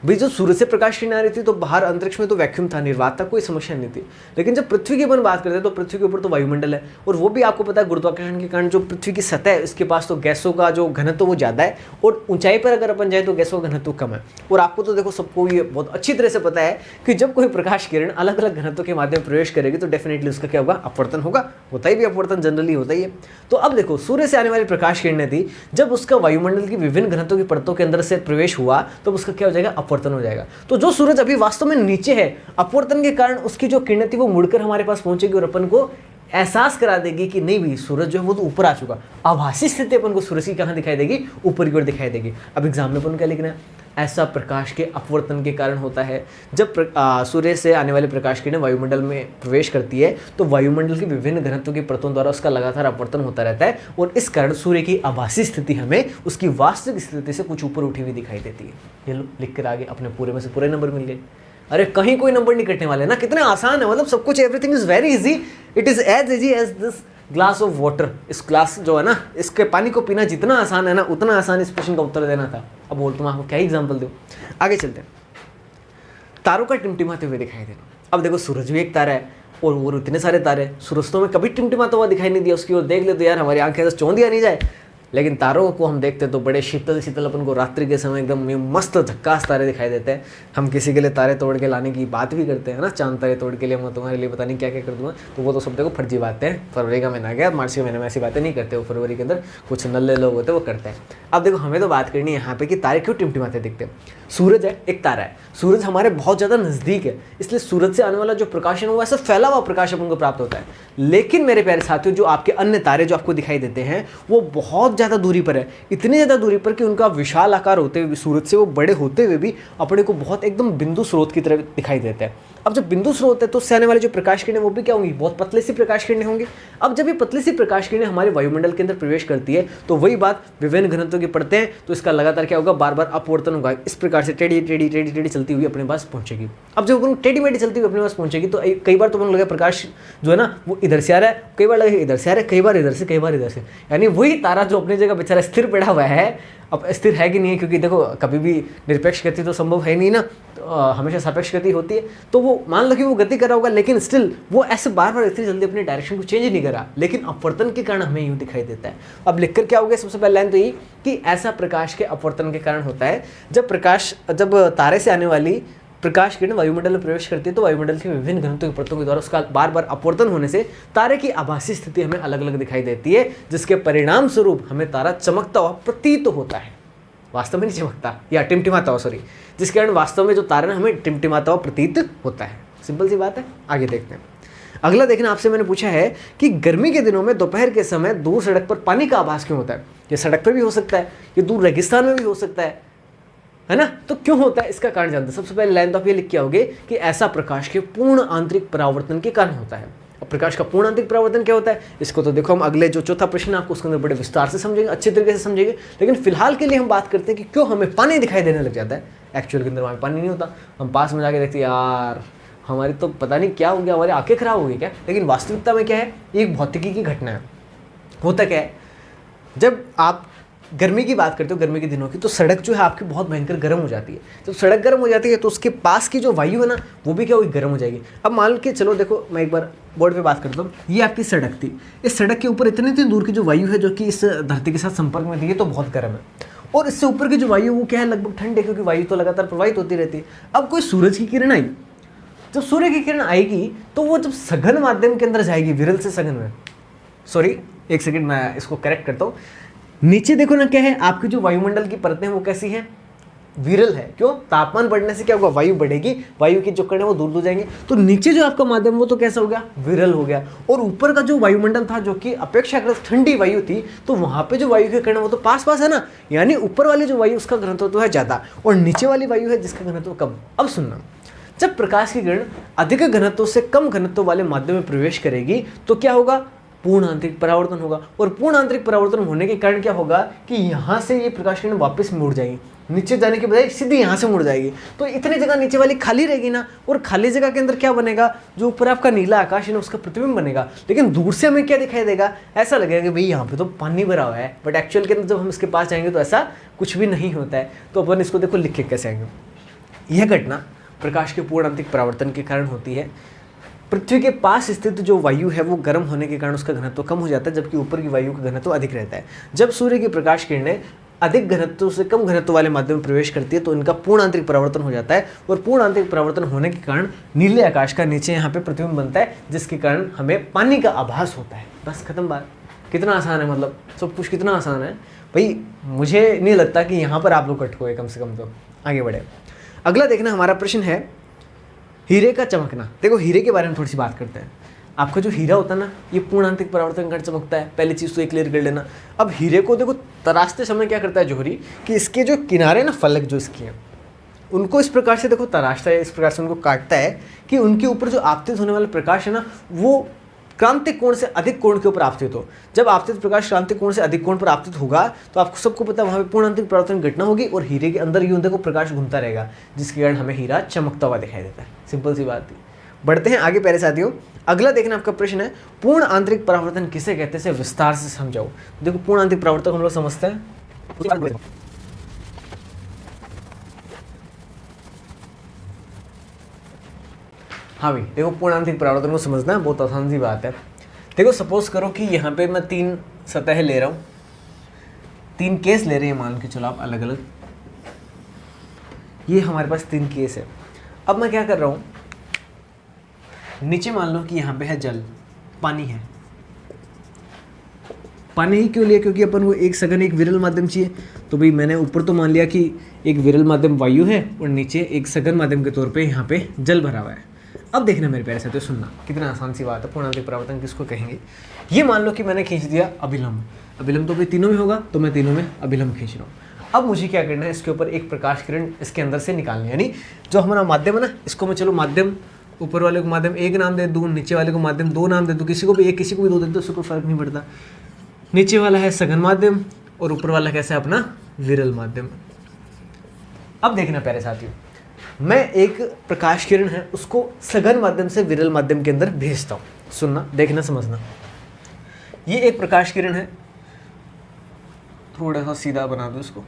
[SPEAKER 1] भाई जो सूरज से प्रकाश किरण आ रही थी तो बाहर अंतरिक्ष में तो वैक्यूम था, निर्वात था, कोई समस्या नहीं थी। लेकिन जब पृथ्वी की अपन बात करते हैं तो पृथ्वी के ऊपर तो वायुमंडल है, और वो भी आपको पता है गुरुत्वाकर्षण के कारण जो पृथ्वी की सतह है इसके पास तो गैसों का जो घनत्व वो ज़्यादा है, और ऊंचाई पर अगर अपन जाए तो गैसों का घनत्व कम है। और आपको तो देखो सबको ये बहुत अच्छी तरह से पता है कि जब कोई प्रकाश किरण अलग अलग घनत्व के माध्यम प्रवेश करेगी तो डेफिनेटली उसका क्या होगा, अपवर्तन होगा। होता ही भी अपवर्तन जनरली होता ही है। तो अब देखो सूर्य से आने वाली प्रकाश किरणें थी, जब उसका वायुमंडल की विभिन्न घनत्वों की परतों के अंदर से प्रवेश हुआ तो उसका क्या हो जाएगा, अपवर्तन हो जाएगा। तो जो सूरज अभी वास्तव में नीचे है, अपवर्तन के कारण उसकी जो किरणें थी वो मुड़कर हमारे पास पहुंचेगी और अपन को एहसास करा देगी कि नहीं भी सूरज जो है वो तो ऊपर आ चुका। आभासी स्थिति अपन को सूरज की कहाँ दिखाई देगी, ऊपर की ओर दिखाई देगी। अब एग्जाम में अपन क्या लिखना है, ऐसा प्रकाश के अपवर्तन के कारण होता है। जब सूर्य से आने वाले प्रकाश किरणें वायुमंडल में प्रवेश करती है तो वायुमंडल की विभिन्न घनत्वों की परतों द्वारा उसका लगातार अपवर्तन होता रहता है, और इस कारण सूर्य की आभासी स्थिति हमें उसकी वास्तविक स्थिति से कुछ ऊपर उठी हुई दिखाई देती है। ये लो लिख कर आगे, अपने पूरे में से पूरे नंबर मिल गए। अरे कहीं कोई नंबर नहीं कटने वाले ना, कितने आसान है, मतलब सब कुछ, everything is very easy, it is as easy as this glass of water, इस ग्लास जो है ना, इसके पानी को पीना जितना आसान है ना, उतना आसान इस क्वेश्चन का उत्तर देना था। अब बोलता हूँ आपको क्या एग्जाम्पल दूँ। आगे चलते हैं। तारों का टिमटिमाते हुए दिखाई देना। अब देखो सूरज भी एक तारा है और इतने सारे तारे, सूरज तो में कभी टिमटिमाता हुआ दिखाई नहीं दिया, उसकी ओर देख ले तो यार हमारी आंखें ऐसा चौंध दिया नहीं जाए। लेकिन तारों को हम देखते तो बड़े शीतल शीतल अपन को रात्रि के समय एकदम मस्त झक्कास तारे दिखाई देते हैं। हम किसी के लिए तारे तोड़ के लाने की बात भी करते हैं ना, चांद तारे तोड़ के लिए मैं तुम्हारे लिए पता नहीं क्या क्या कर दूंगा, तो वो तो सब देखो फर्जी बातें हैं। फरवरी का महीना आ गया, मार्च के महीने में ऐसी बातें नहीं करते, वो फरवरी के अंदर कुछ नल्ले लोग होते हैं वो करते हैं। अब देखो हमें तो बात करनी है यहाँ पे कि तारे क्यों टिमटिमाते दिखते हैं। सूरज है, एक तारा है, सूरज हमारे बहुत ज़्यादा नज़दीक है, इसलिए सूरज से आने वाला जो प्रकाश है वो ऐसा फैला हुआ प्रकाश अपन को प्राप्त होता है। लेकिन मेरे प्यारे साथियों, जो आपके अन्य तारे जो आपको दिखाई देते हैं वो बहुत ज़्यादा दूरी पर है, इतनी ज़्यादा दूरी पर कि उनका विशाल आकार होते हुए भी, सूरज से वो बड़े होते हुए भी अपने को बहुत एकदम बिंदु स्रोत की तरह दिखाई देते हैं। अब जब बिंदु स्रोत है तो उससे आने वाले जो प्रकाश किरणें वो भी क्या होंगी, बहुत पतली सी प्रकाश किरणें होंगी। अब जब ये पतली सी प्रकाश किरणें हमारे वायुमंडल के अंदर प्रवेश करती है तो वही बात विभिन्न घनत्वों की पड़ते हैं, तो इसका लगातार क्या होगा, बार बार अपवर्तन होगा। इस प्रकार से टेढ़ी टेढ़ी टेढ़ी टेढ़ी चलती हुई अपने पास पहुंचेगी। अब जब अपन टेढ़ी मेढ़ी चलती हुई अपने पास पहुंचेगी तो कई बार तो अपन लगा प्रकाश जो है ना वो इधर से आ रहा है, कई बार लगे इधर से आ रहा है, कई बार इधर से, कई बार इधर से, यानी वही तारा जो अपनी जगह बेचारा स्थिर पड़ा हुआ है। अब स्थिर है कि नहीं है, क्योंकि देखो कभी भी निरपेक्ष गति तो संभव है नहीं ना, तो हमेशा सापेक्ष गति होती है। तो वो मान लो कि वो गति कर रहा होगा, लेकिन स्टिल वो ऐसे बार बार इतनी जल्दी अपनी डायरेक्शन को चेंज नहीं करा, लेकिन अपवर्तन के कारण हमें यूँ दिखाई देता है। अब लिखकर क्या हो गया, सबसे पहले लाइन तो यही कि ऐसा प्रकाश के अपवर्तन के कारण होता है। जब तारे से आने वाली प्रकाश किरण वायुमंडल में प्रवेश करती है तो वायुमंडल के विभिन्न घनत्व की परतों के द्वारा उसका बार बार अपवर्तन होने से तारे की आभासी स्थिति हमें अलग अलग दिखाई देती है, जिसके परिणाम स्वरूप हमें तारा चमकता हुआ प्रतीत होता है। वास्तव में नहीं चमकता या टिमटिमाता हुआ, सॉरी, जिसके कारण वास्तव में जो तारा है हमें टिमटिमाता हुआ प्रतीत होता है। सिंपल सी बात है। आगे देखते हैं। अगला देखना, आपसे मैंने पूछा है कि गर्मी के दिनों में दोपहर के समय दूर सड़क पर पानी का आभास क्यों होता है। ये सड़क पर भी हो सकता है, ये दूर रेगिस्तान में भी हो सकता है ना, तो क्यों होता है इसका कारण जानते हैं। सबसे पहले लाइन तो आप ये लिख के आओगे कि ऐसा प्रकाश के पूर्ण आंतरिक परावर्तन के कारण होता है। अब प्रकाश का पूर्ण आंतरिक परावर्तन क्या होता है, इसको तो देखो हम अगले जो चौथा प्रश्न आपको उसके अंदर बड़े विस्तार से समझेंगे, अच्छे तरीके से समझेंगे। लेकिन फिलहाल के लिए हम बात करते हैं कि क्यों हमें पानी दिखाई देने लग जाता है। एक्चुअल के अंदर वहाँ पानी नहीं होता, हम पास में जाके देखते हैं यार हमारी तो पता नहीं क्या हो गया, हमारी आंखें खराब हो गई क्या। लेकिन वास्तविकता में क्या है, एक भौतिकी की घटना है। होता क्या है, जब आप गर्मी की बात करते हो, गर्मी के दिनों की, तो सड़क जो है आपकी बहुत भयंकर गर्म हो जाती है। जब सड़क गर्म हो जाती है तो उसके पास की जो वायु है ना वो भी क्या होगी, गर्म हो जाएगी। अब मान के चलो, देखो मैं एक बार बोर्ड पे बात करता हूँ, ये आपकी सड़क थी, इस सड़क के ऊपर इतनी दूर की जो वायु है जो कि इस धरती के साथ संपर्क में थी, ये तो बहुत गर्म है, और इससे ऊपर की जो वायु वो क्या है, लगभग ठंड है, क्योंकि वायु तो लगातार प्रवाहित होती रहती है। अब कोई सूरज की किरण आई, जब सूर्य की किरण आएगी तो वो जब सघन माध्यम के अंदर जाएगी, विरल से सघन में, सॉरी एक सेकेंड मैं इसको करेक्ट करता हूँ। नीचे देखो ना क्या है, आपकी जो वायुमंडल की परतें हैं वो कैसी हैं, विरल है। क्यों, तापमान बढ़ने से क्या होगा, वायु बढ़ेगी, वायु की जो कण है वो दूर दूर जाएंगे, तो नीचे जो आपका माध्यम वो तो कैसा हो गया, विरल हो गया। और ऊपर का जो वायुमंडल था जो कि अपेक्षाकृत ठंडी वायु थी, तो वहां पे जो वायु के कण है वो तो पास पास है ना, यानी ऊपर वाली जो वायु उसका घनत्व तो है ज्यादा और नीचे वाली वायु है जिसका घनत्व कम। अब सुनना, जब प्रकाश की किरण अधिक घनत्व से कम घनत्व वाले माध्यम में प्रवेश करेगी तो क्या होगा, पूर्ण आंतरिक परावर्तन होगा। और पूर्ण आंतरिक परावर्तन होने के कारण क्या होगा कि यहाँ से ये प्रकाश किरण वापस मुड़ जाएगी, नीचे जाने के बजाय सीधी यहाँ से मुड़ जाएगी। तो इतनी जगह नीचे वाली खाली रहेगी ना, और खाली जगह के अंदर क्या बनेगा, जो ऊपर आपका नीला आकाश है ना उसका प्रतिबिंब बनेगा। लेकिन दूर से हमें क्या दिखाई देगा, ऐसा लगेगा कि भाई यहाँ पे तो पानी भरा हुआ है, बट एक्चुअल के अंदर जब हम इसके पास जाएंगे तो ऐसा कुछ भी नहीं होता है। तो अपन इसको देखो लिख के कैसे आएंगे। यह घटना प्रकाश के पूर्ण आंतरिक परावर्तन के कारण होती है। पृथ्वी के पास स्थित जो वायु है वो गर्म होने के कारण उसका घनत्व कम हो जाता है, जबकि ऊपर की वायु का घनत्व अधिक रहता है। जब सूर्य की प्रकाश किरणें अधिक घनत्व से कम घनत्व वाले माध्यम में प्रवेश करती है तो इनका पूर्ण आंतरिक परावर्तन हो जाता है, और पूर्ण आंतरिक परावर्तन होने के कारण नीले आकाश का नीचे यहाँ पे प्रतिबिंब बनता है, जिसके कारण हमें पानी का आभास होता है। बस खत्म बात। कितना आसान है, मतलब सब कुछ कितना आसान है भाई। मुझे नहीं लगता कि यहाँ पर आप लोग कटकोगे, कम से कम तो आगे बढ़े। अगला देखना हमारा प्रश्न है हीरे का चमकना। देखो हीरे के बारे में थोड़ी सी बात करते हैं। आपका जो हीरा होता है ना, ये पूर्ण आंतरिक परावर्तन के कारण चमकता है। पहली चीज़ तो ये क्लियर कर लेना। अब हीरे को देखो तराशते समय क्या करता है जौहरी, कि इसके जो किनारे ना, फलक जो इसकी हैं, उनको इस प्रकार से देखो तराशता है, इस प्रकार से उनको काटता है कि उनके ऊपर जो आपतित होने वाला प्रकाश है ना वो क्रांतिक कोण से अधिक कोण के ऊपर आपतित हो। जब आपतित प्रकाश क्रांतिक कोण से अधिक कोण पर आपतित होगा तो आपको सबको पता है वहाँ पे पूर्ण आंतरिक परावर्तन घटना होगी, और हीरे के अंदर यूं देखो प्रकाश घूमता रहेगा, जिसके कारण हमें हीरा चमकता हुआ दिखाई देता है। सिंपल सी बात थी। बढ़ते हैं आगे प्यारे साथियों। अगला देखना आपका प्रश्न है, पूर्ण आंतरिक परावर्तन किसे कहते हैं, इसे विस्तार से समझाओ। देखो पूर्ण आंतरिक परावर्तन हम लोग समझते हैं। हाँ भाई देखो, पूर्ण आंतरिक परावर्तन को समझना है बहुत आसान सी बात है। देखो सपोज करो कि यहाँ पे मैं 3 सतह ले रहा हूँ, 3 केस ले रहे हैं मान के चलो आप अलग अलग। ये हमारे पास 3 केस है। अब मैं क्या कर रहा हूँ, नीचे मान लो कि यहाँ पे है जल, पानी है। पानी ही क्यों लिया, क्योंकि अपन को एक सघन एक विरल माध्यम चाहिए। तो भाई मैंने ऊपर तो मान लिया कि एक विरल माध्यम वायु है और नीचे एक सघन माध्यम के तौर पे यहाँ पे जल भरा हुआ है। अब देखना मेरे प्यारे साथियों, सुनना कितना आसान सी बात है। पूर्ण आंतरिक परावर्तन किसको कहेंगे। ये मान लो कि मैंने खींच दिया अभिलंब, अभिलंब तो भाई तीनों में होगा, तो मैं तीनों में अभिलंब खींच रहा हूँ। अब मुझे क्या करना है, इसके ऊपर एक प्रकाश किरण इसके अंदर से निकालनी है, यानी जो हमारा माध्यम है ना, इसको मैं चलो माध्यम, ऊपर वाले को माध्यम 1 नाम दे दूँ, नीचे वाले को माध्यम 2 नाम दे दूँ, किसी को भी 1 किसी को भी 2 दे दो, उससे कोई फर्क नहीं पड़ता। नीचे वाला है सघन माध्यम और ऊपर वाला कैसा है अपना विरल माध्यम। अब देखना प्यारे साथियों, मैं एक प्रकाश किरण है उसको सघन माध्यम से विरल माध्यम के अंदर भेजता हूँ। सुनना, देखना, समझना। ये एक प्रकाश किरण है, थोड़ा सा सीधा बना दो इसको।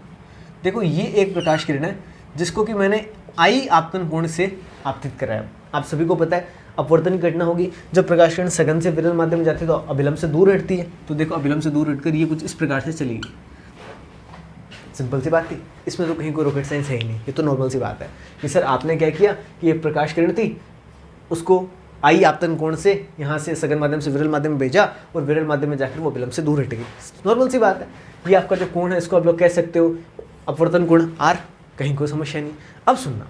[SPEAKER 1] देखो ये एक प्रकाश किरण है जिसको कि मैंने आई आपतन कोण से आपतित कराया। आप सभी को पता है अपवर्तन की घटना होगी जब प्रकाश किरण सघन से विरल माध्यम में जाती है तो अभिलंब से दूर हटती है। तो देखो अभिलंब से दूर हटकर ये कुछ इस प्रकार से चलेगी। सिंपल सी बात थी, इसमें तो कहीं कोई रॉकेट साइंस है ही नहीं, ये तो नॉर्मल सी बात है कि सर आपने क्या किया कि ये प्रकाश किरण थी, उसको आई आपतन कोण से यहाँ से सघन माध्यम से विरल माध्यम में भेजा और विरल माध्यम में जाकर वो अभिलंब से दूर हट गई। नॉर्मल सी बात है। ये आपका जो कोण है इसको आप लोग कह सकते हो अपवर्तन कोण R, कहीं कोई समस्या नहीं। अब सुनना,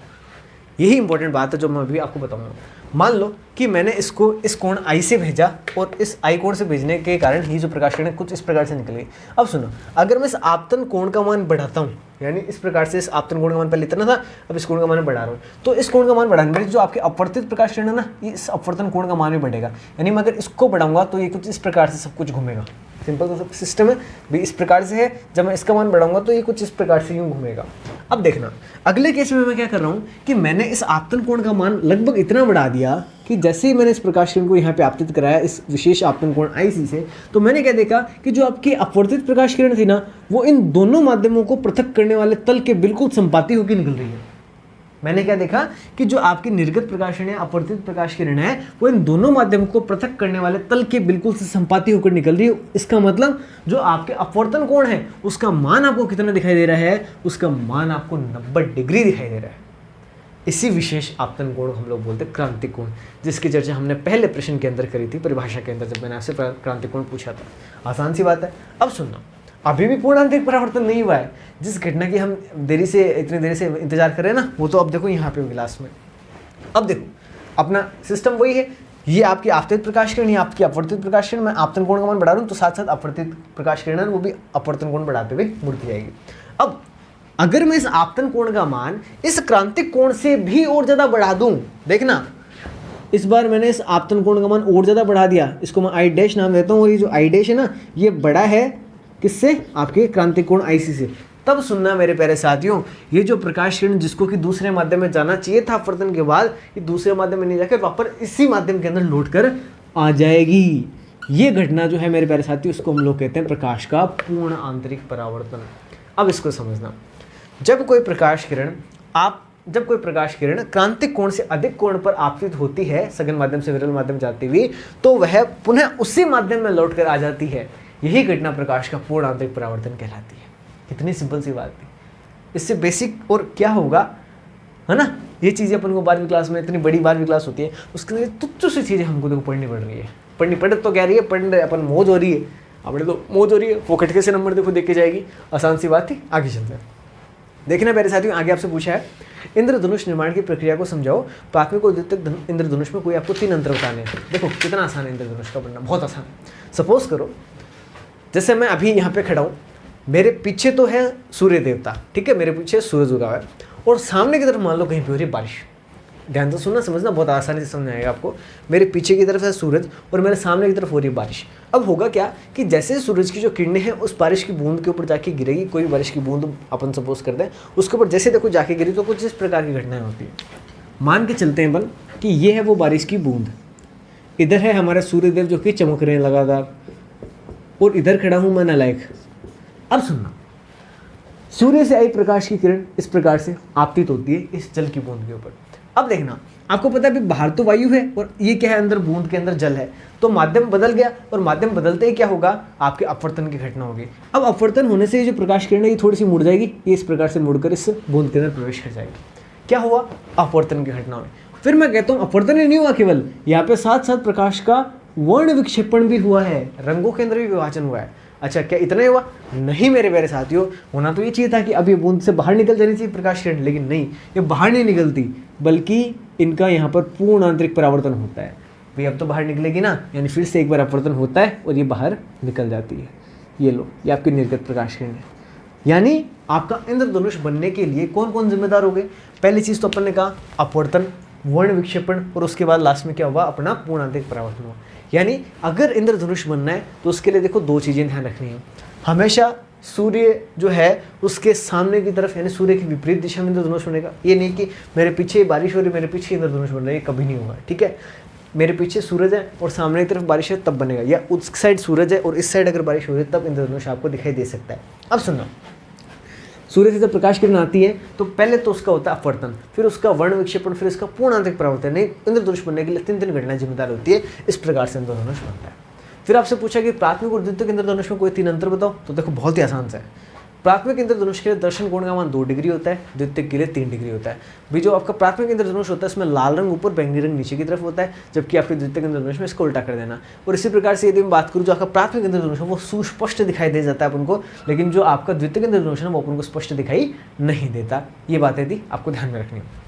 [SPEAKER 1] यही इंपॉर्टेंट बात है जो मैं अभी आपको बताऊंगा। मान लो कि मैंने इसको इस कोण I से भेजा और इस I कोण से भेजने के कारण ही जो प्रकाश किरण कुछ इस प्रकार से निकली। अब सुनो, अगर मैं इस आपतन कोण का मान बढ़ाता हूँ, यानी इस प्रकार से इस आपतन कोण का मान पहले इतना था, अब इस कोण का मान बढ़ा रहा हूँ, तो इस कोण का मान बढ़ाने में जो आपके अपवर्तित प्रकाश किरण है ना, ये इस अपवर्तन कोण का मान भी बढ़ेगा। यानी मैं अगर इसको बढ़ाऊंगा तो ये कुछ इस प्रकार से सब कुछ घूमेगा। सिंपल तो सिस्टम है भी, इस प्रकार से है। जब मैं इसका मान बढ़ाऊंगा तो ये कुछ इस प्रकार से यूं घूमेगा। अब देखना अगले केस में मैं क्या कर रहा हूँ कि मैंने इस आपतन कोण का मान लगभग इतना बढ़ा दिया कि जैसे ही मैंने इस प्रकाश किरण को यहाँ पे आपतित कराया इस विशेष आपतन कोण IC से, तो मैंने क्या देखा कि जो आपकी अपवर्तित प्रकाश किरण थी ना, वो इन दोनों माध्यमों को पृथक करने वाले तल के बिल्कुल संपाती होकर निकल रही है। मैंने क्या देखा कि जो आपकी निर्गत प्रकाश किरण है, अपवर्तित प्रकाश किरण है, वो इन दोनों माध्यमों को पृथक करने वाले तल के बिल्कुल से संपाती होकर निकल रही है। इसका मतलब जो आपके अपवर्तन कोण है उसका मान आपको कितना दिखाई दे रहा है, उसका मान आपको 90 डिग्री दिखाई दे रहा है। इसी विशेष आपतन कोण हम लोग बोलते हैं क्रांतिक कोण, जिसकी चर्चा हमने पहले प्रश्न के अंदर करी थी, परिभाषा के अंदर, जब मैंने आपसे क्रांतिक कोण पूछा था। आसान सी बात है। अब सुनना, अभी भी पूर्ण आंतरिक परावर्तन नहीं हुआ है। जिस घटना की हम इतनी देरी से इंतजार कर रहे हैं ना, वो तो अब देखो यहाँ पे होगी लास्ट में। अब देखो अपना सिस्टम वही है, ये आपकी आपतित प्रकाश किरण, ये आपकी अपवर्तित प्रकाश किरण। मैं आपतन कोण का मान बढ़ा रहा हूँ तो साथ साथ अपवर्तित प्रकाश किरण वो भी अपवर्तन कोण बढ़ाते हुए मुड़ती जाएगी। अब अगर मैं इस आपतन कोण का मान इस क्रांतिक कोण से भी और ज्यादा बढ़ा दूं, देखना इस बार मैंने इस आपतन कोण का मान और ज्यादा बढ़ा दिया, इसको मैं I डैश नाम देता हूँ, और ये जो I डैश है ना, ये बड़ा है किससे, आपके क्रांतिक कोण IC से। तब सुनना मेरे प्यारे साथियों, ये जो प्रकाश किरण जिसको कि दूसरे माध्यम में जाना चाहिए था अपवर्तन के बाद, ये दूसरे माध्यम में नहीं जाकर वापस इसी माध्यम के अंदर लौट कर आ जाएगी। ये घटना जो है मेरे प्यारे साथियों, उसको हम लोग कहते हैं प्रकाश का पूर्ण आंतरिक परावर्तन। अब इसको समझना, जब कोई प्रकाश किरण क्रांतिक कोण से अधिक कोण पर आपतित होती है, सघन माध्यम से विरल माध्यम जाती हुई, तो वह पुनः उसी माध्यम में लौट कर आ जाती है। यही घटना प्रकाश का पूर्ण आंतरिक परावर्तन कहलाती है। कितनी सिंपल सी बात थी। इससे बेसिक और क्या होगा, है ना। ये चीज़ें अपन को 12वीं क्लास में, इतनी बड़ी 12वीं क्लास होती है, उसके लिए तुच्छ सी चीज़ें हमको देखो पढ़नी पड़ रही है। पढ़ तो क्या रही है, पढ़ अपन मौज हो रही है, अपने तो मौज हो रही है। वो खटके से नंबर देखो देख के जाएगी, आसान सी बात थी। आगे चलते हैं, देखना मेरे साथियों, आगे आपसे पूछा है इंद्रधनुष निर्माण की प्रक्रिया को समझाओ। प्राथमिक और द्वितीयक इंद्रधनुष में कोई आपको 3 अंतर बताने हैं। देखो कितना आसान है इंद्रधनुष का पढ़ना, बहुत आसान है। सपोज करो जैसे मैं अभी यहाँ पे खड़ा हूँ, मेरे पीछे तो है सूर्य देवता, ठीक है, मेरे पीछे सूरज उगा हुआ है, और सामने की तरफ मान लो कहीं पे हो रही है बारिश। ध्यान से सुनना, समझना, बहुत आसानी से समझ आएगा आपको। मेरे पीछे की तरफ है सूरज और मेरे सामने की तरफ हो रही है बारिश। अब होगा क्या कि जैसे सूरज की जो किरणें हैं उस बारिश की बूंद के ऊपर जाके गिरेगी, कोई बारिश की बूंद अपन सपोज करते हैं, उसके ऊपर जैसे देखो जाके गिरी, तो कुछ इस प्रकार की घटनाएं होती है। मान के चलते हैं अपन कि ये है वो बारिश की बूंद, इधर है हमारा सूर्यदेव जो कि चमक रहे हैं लगातार, और इधर खड़ा हूं मैं नालायक। अब सुनना, सूर्य से आई प्रकाश की किरण इस प्रकार से आपतित होती है इस जल की बूंद के ऊपर। अब देखना, आपको पता है बाहर तो वायु है और ये क्या है, अंदर बूंद के अंदर जल है, तो माध्यम बदल गया, और माध्यम बदलते ही क्या होगा, आपके अपवर्तन की घटना होगी। अब अपवर्तन होने से ये जो प्रकाश किरण है ये थोड़ी सी मुड़ जाएगी, ये इस प्रकार से मुड़कर इस बूंद के अंदर प्रवेश कर जाएगी। क्या हुआ, अपवर्तन की घटना हुई। फिर मैं कहता हूँ अपवर्तन ही नहीं हुआ केवल, यहाँ पे साथ साथ प्रकाश का वर्ण विक्षेपण भी हुआ है, रंगों के अंदर भी विभाजन हुआ है। अच्छा, क्या इतना ही हुआ? नहीं मेरे प्यारे साथियों, होना तो ये चाहिए था कि अब ये बूंद से बाहर निकल जानी चाहिए प्रकाश किरण, लेकिन नहीं, ये बाहर नहीं निकलती, बल्कि इनका यहाँ पर पूर्ण आंतरिक परावर्तन होता है। भाई अब तो बाहर निकलेगी ना, यानी फिर से एक बार अपवर्तन होता है और ये बाहर निकल जाती है। ये लो, ये आपकी निर्गत प्रकाश किरण है। यानी आपका इंद्रधनुष बनने के लिए कौन कौन जिम्मेदार हो गए? पहली चीज़ तो अपन ने कहा अपवर्तन, वर्ण विक्षेपण, और उसके बाद लास्ट में क्या हुआ, अपना पूर्ण आंतरिक परावर्तन हुआ। यानी अगर इंद्रधनुष बनना है तो उसके लिए देखो दो चीज़ें ध्यान रखनी है। हमेशा सूर्य जो है उसके सामने की तरफ, यानी सूर्य की विपरीत दिशा में इंद्रधनुष बनेगा। ये नहीं कि मेरे पीछे बारिश हो रही, मेरे पीछे इंद्रधनुष बन रहा है, ये कभी नहीं होगा। ठीक है, मेरे पीछे सूरज है और सामने की तरफ बारिश है तब बनेगा, या उस साइड सूरज है और इस साइड अगर बारिश हो रही है तब इंद्रधनुष आपको दिखाई दे सकता है। अब सुनो, सूर्य से जब प्रकाश किरण आती है तो पहले तो उसका होता है अपवर्तन, फिर उसका वर्ण विक्षेपण, फिर इसका पूर्ण आंतरिक परावर्तन। नहीं, इंद्रधनुष बनने के लिए तीन घटनाएं जिम्मेदार होती है। इस प्रकार से इंद्रधनुष बनता है। फिर आपसे पूछा कि प्राथमिक और द्वितीयक इंद्रधनुष में कोई तीन अंतर बताओ, तो देखो बहुत ही आसान सा है। प्राथमिक इंद्रधनुष के लिए दर्शन कोण का मान 2 डिग्री होता है, द्वितीयक के लिए 3 डिग्री होता है। भी जो आपका प्राथमिक इंद्रधनुष होता है इसमें लाल रंग ऊपर, बैंगनी रंग नीचे की तरफ होता है, जबकि आपके द्वितीयक इंद्रधनुष में इसको उल्टा कर देना। और इसी प्रकार से यदि मैं बात करूँ, जो आपका प्राथमिक इंद्रधनुष है वो सुस्पष्ट दिखाई दे जाता है अपन को, लेकिन जो आपका द्वितीयक इंद्रधनुष है वो अपन को स्पष्ट दिखाई नहीं देता। ये बातें थी, आपको ध्यान में रखनी है।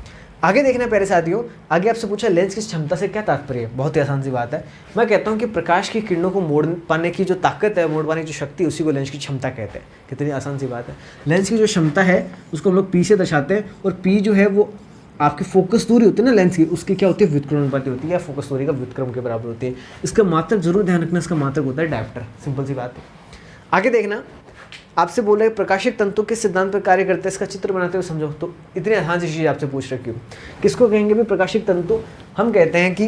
[SPEAKER 1] आगे देखना प्यारे साथियों, आगे आपसे पूछा लेंस की क्षमता से क्या तात्पर्य है। बहुत ही आसान सी बात है। मैं कहता हूँ कि प्रकाश की किरणों को मोड़ पाने की जो ताकत है, मोड़ पाने की जो शक्ति है, उसी को लेंस की क्षमता कहते हैं। कितनी आसान सी बात है। लेंस की जो क्षमता है उसको हम लोग पी से दर्शाते हैं, और पी जो है वो आपकी फोकस दूरी होती है ना लेंस की, उसकी क्या होती है, व्युत्क्रमण अनुपाती होती है, या फोकस दूरी का व्युत्क्रम के बराबर होती है। इसका मात्रक जरूर ध्यान रखना, इसका मात्रक होता है डायप्टर। सिंपल सी बात है। आगे देखना, आपसे बोल रहे प्रकाशिक तंतु किस सिद्धांत पर कार्य करते हैं, इसका चित्र बनाते हुए समझो। तो इतनी आसान सी चीज़ आपसे पूछ रखी हूँ। किसको कहेंगे भी प्रकाशिक तंतु? हम कहते हैं कि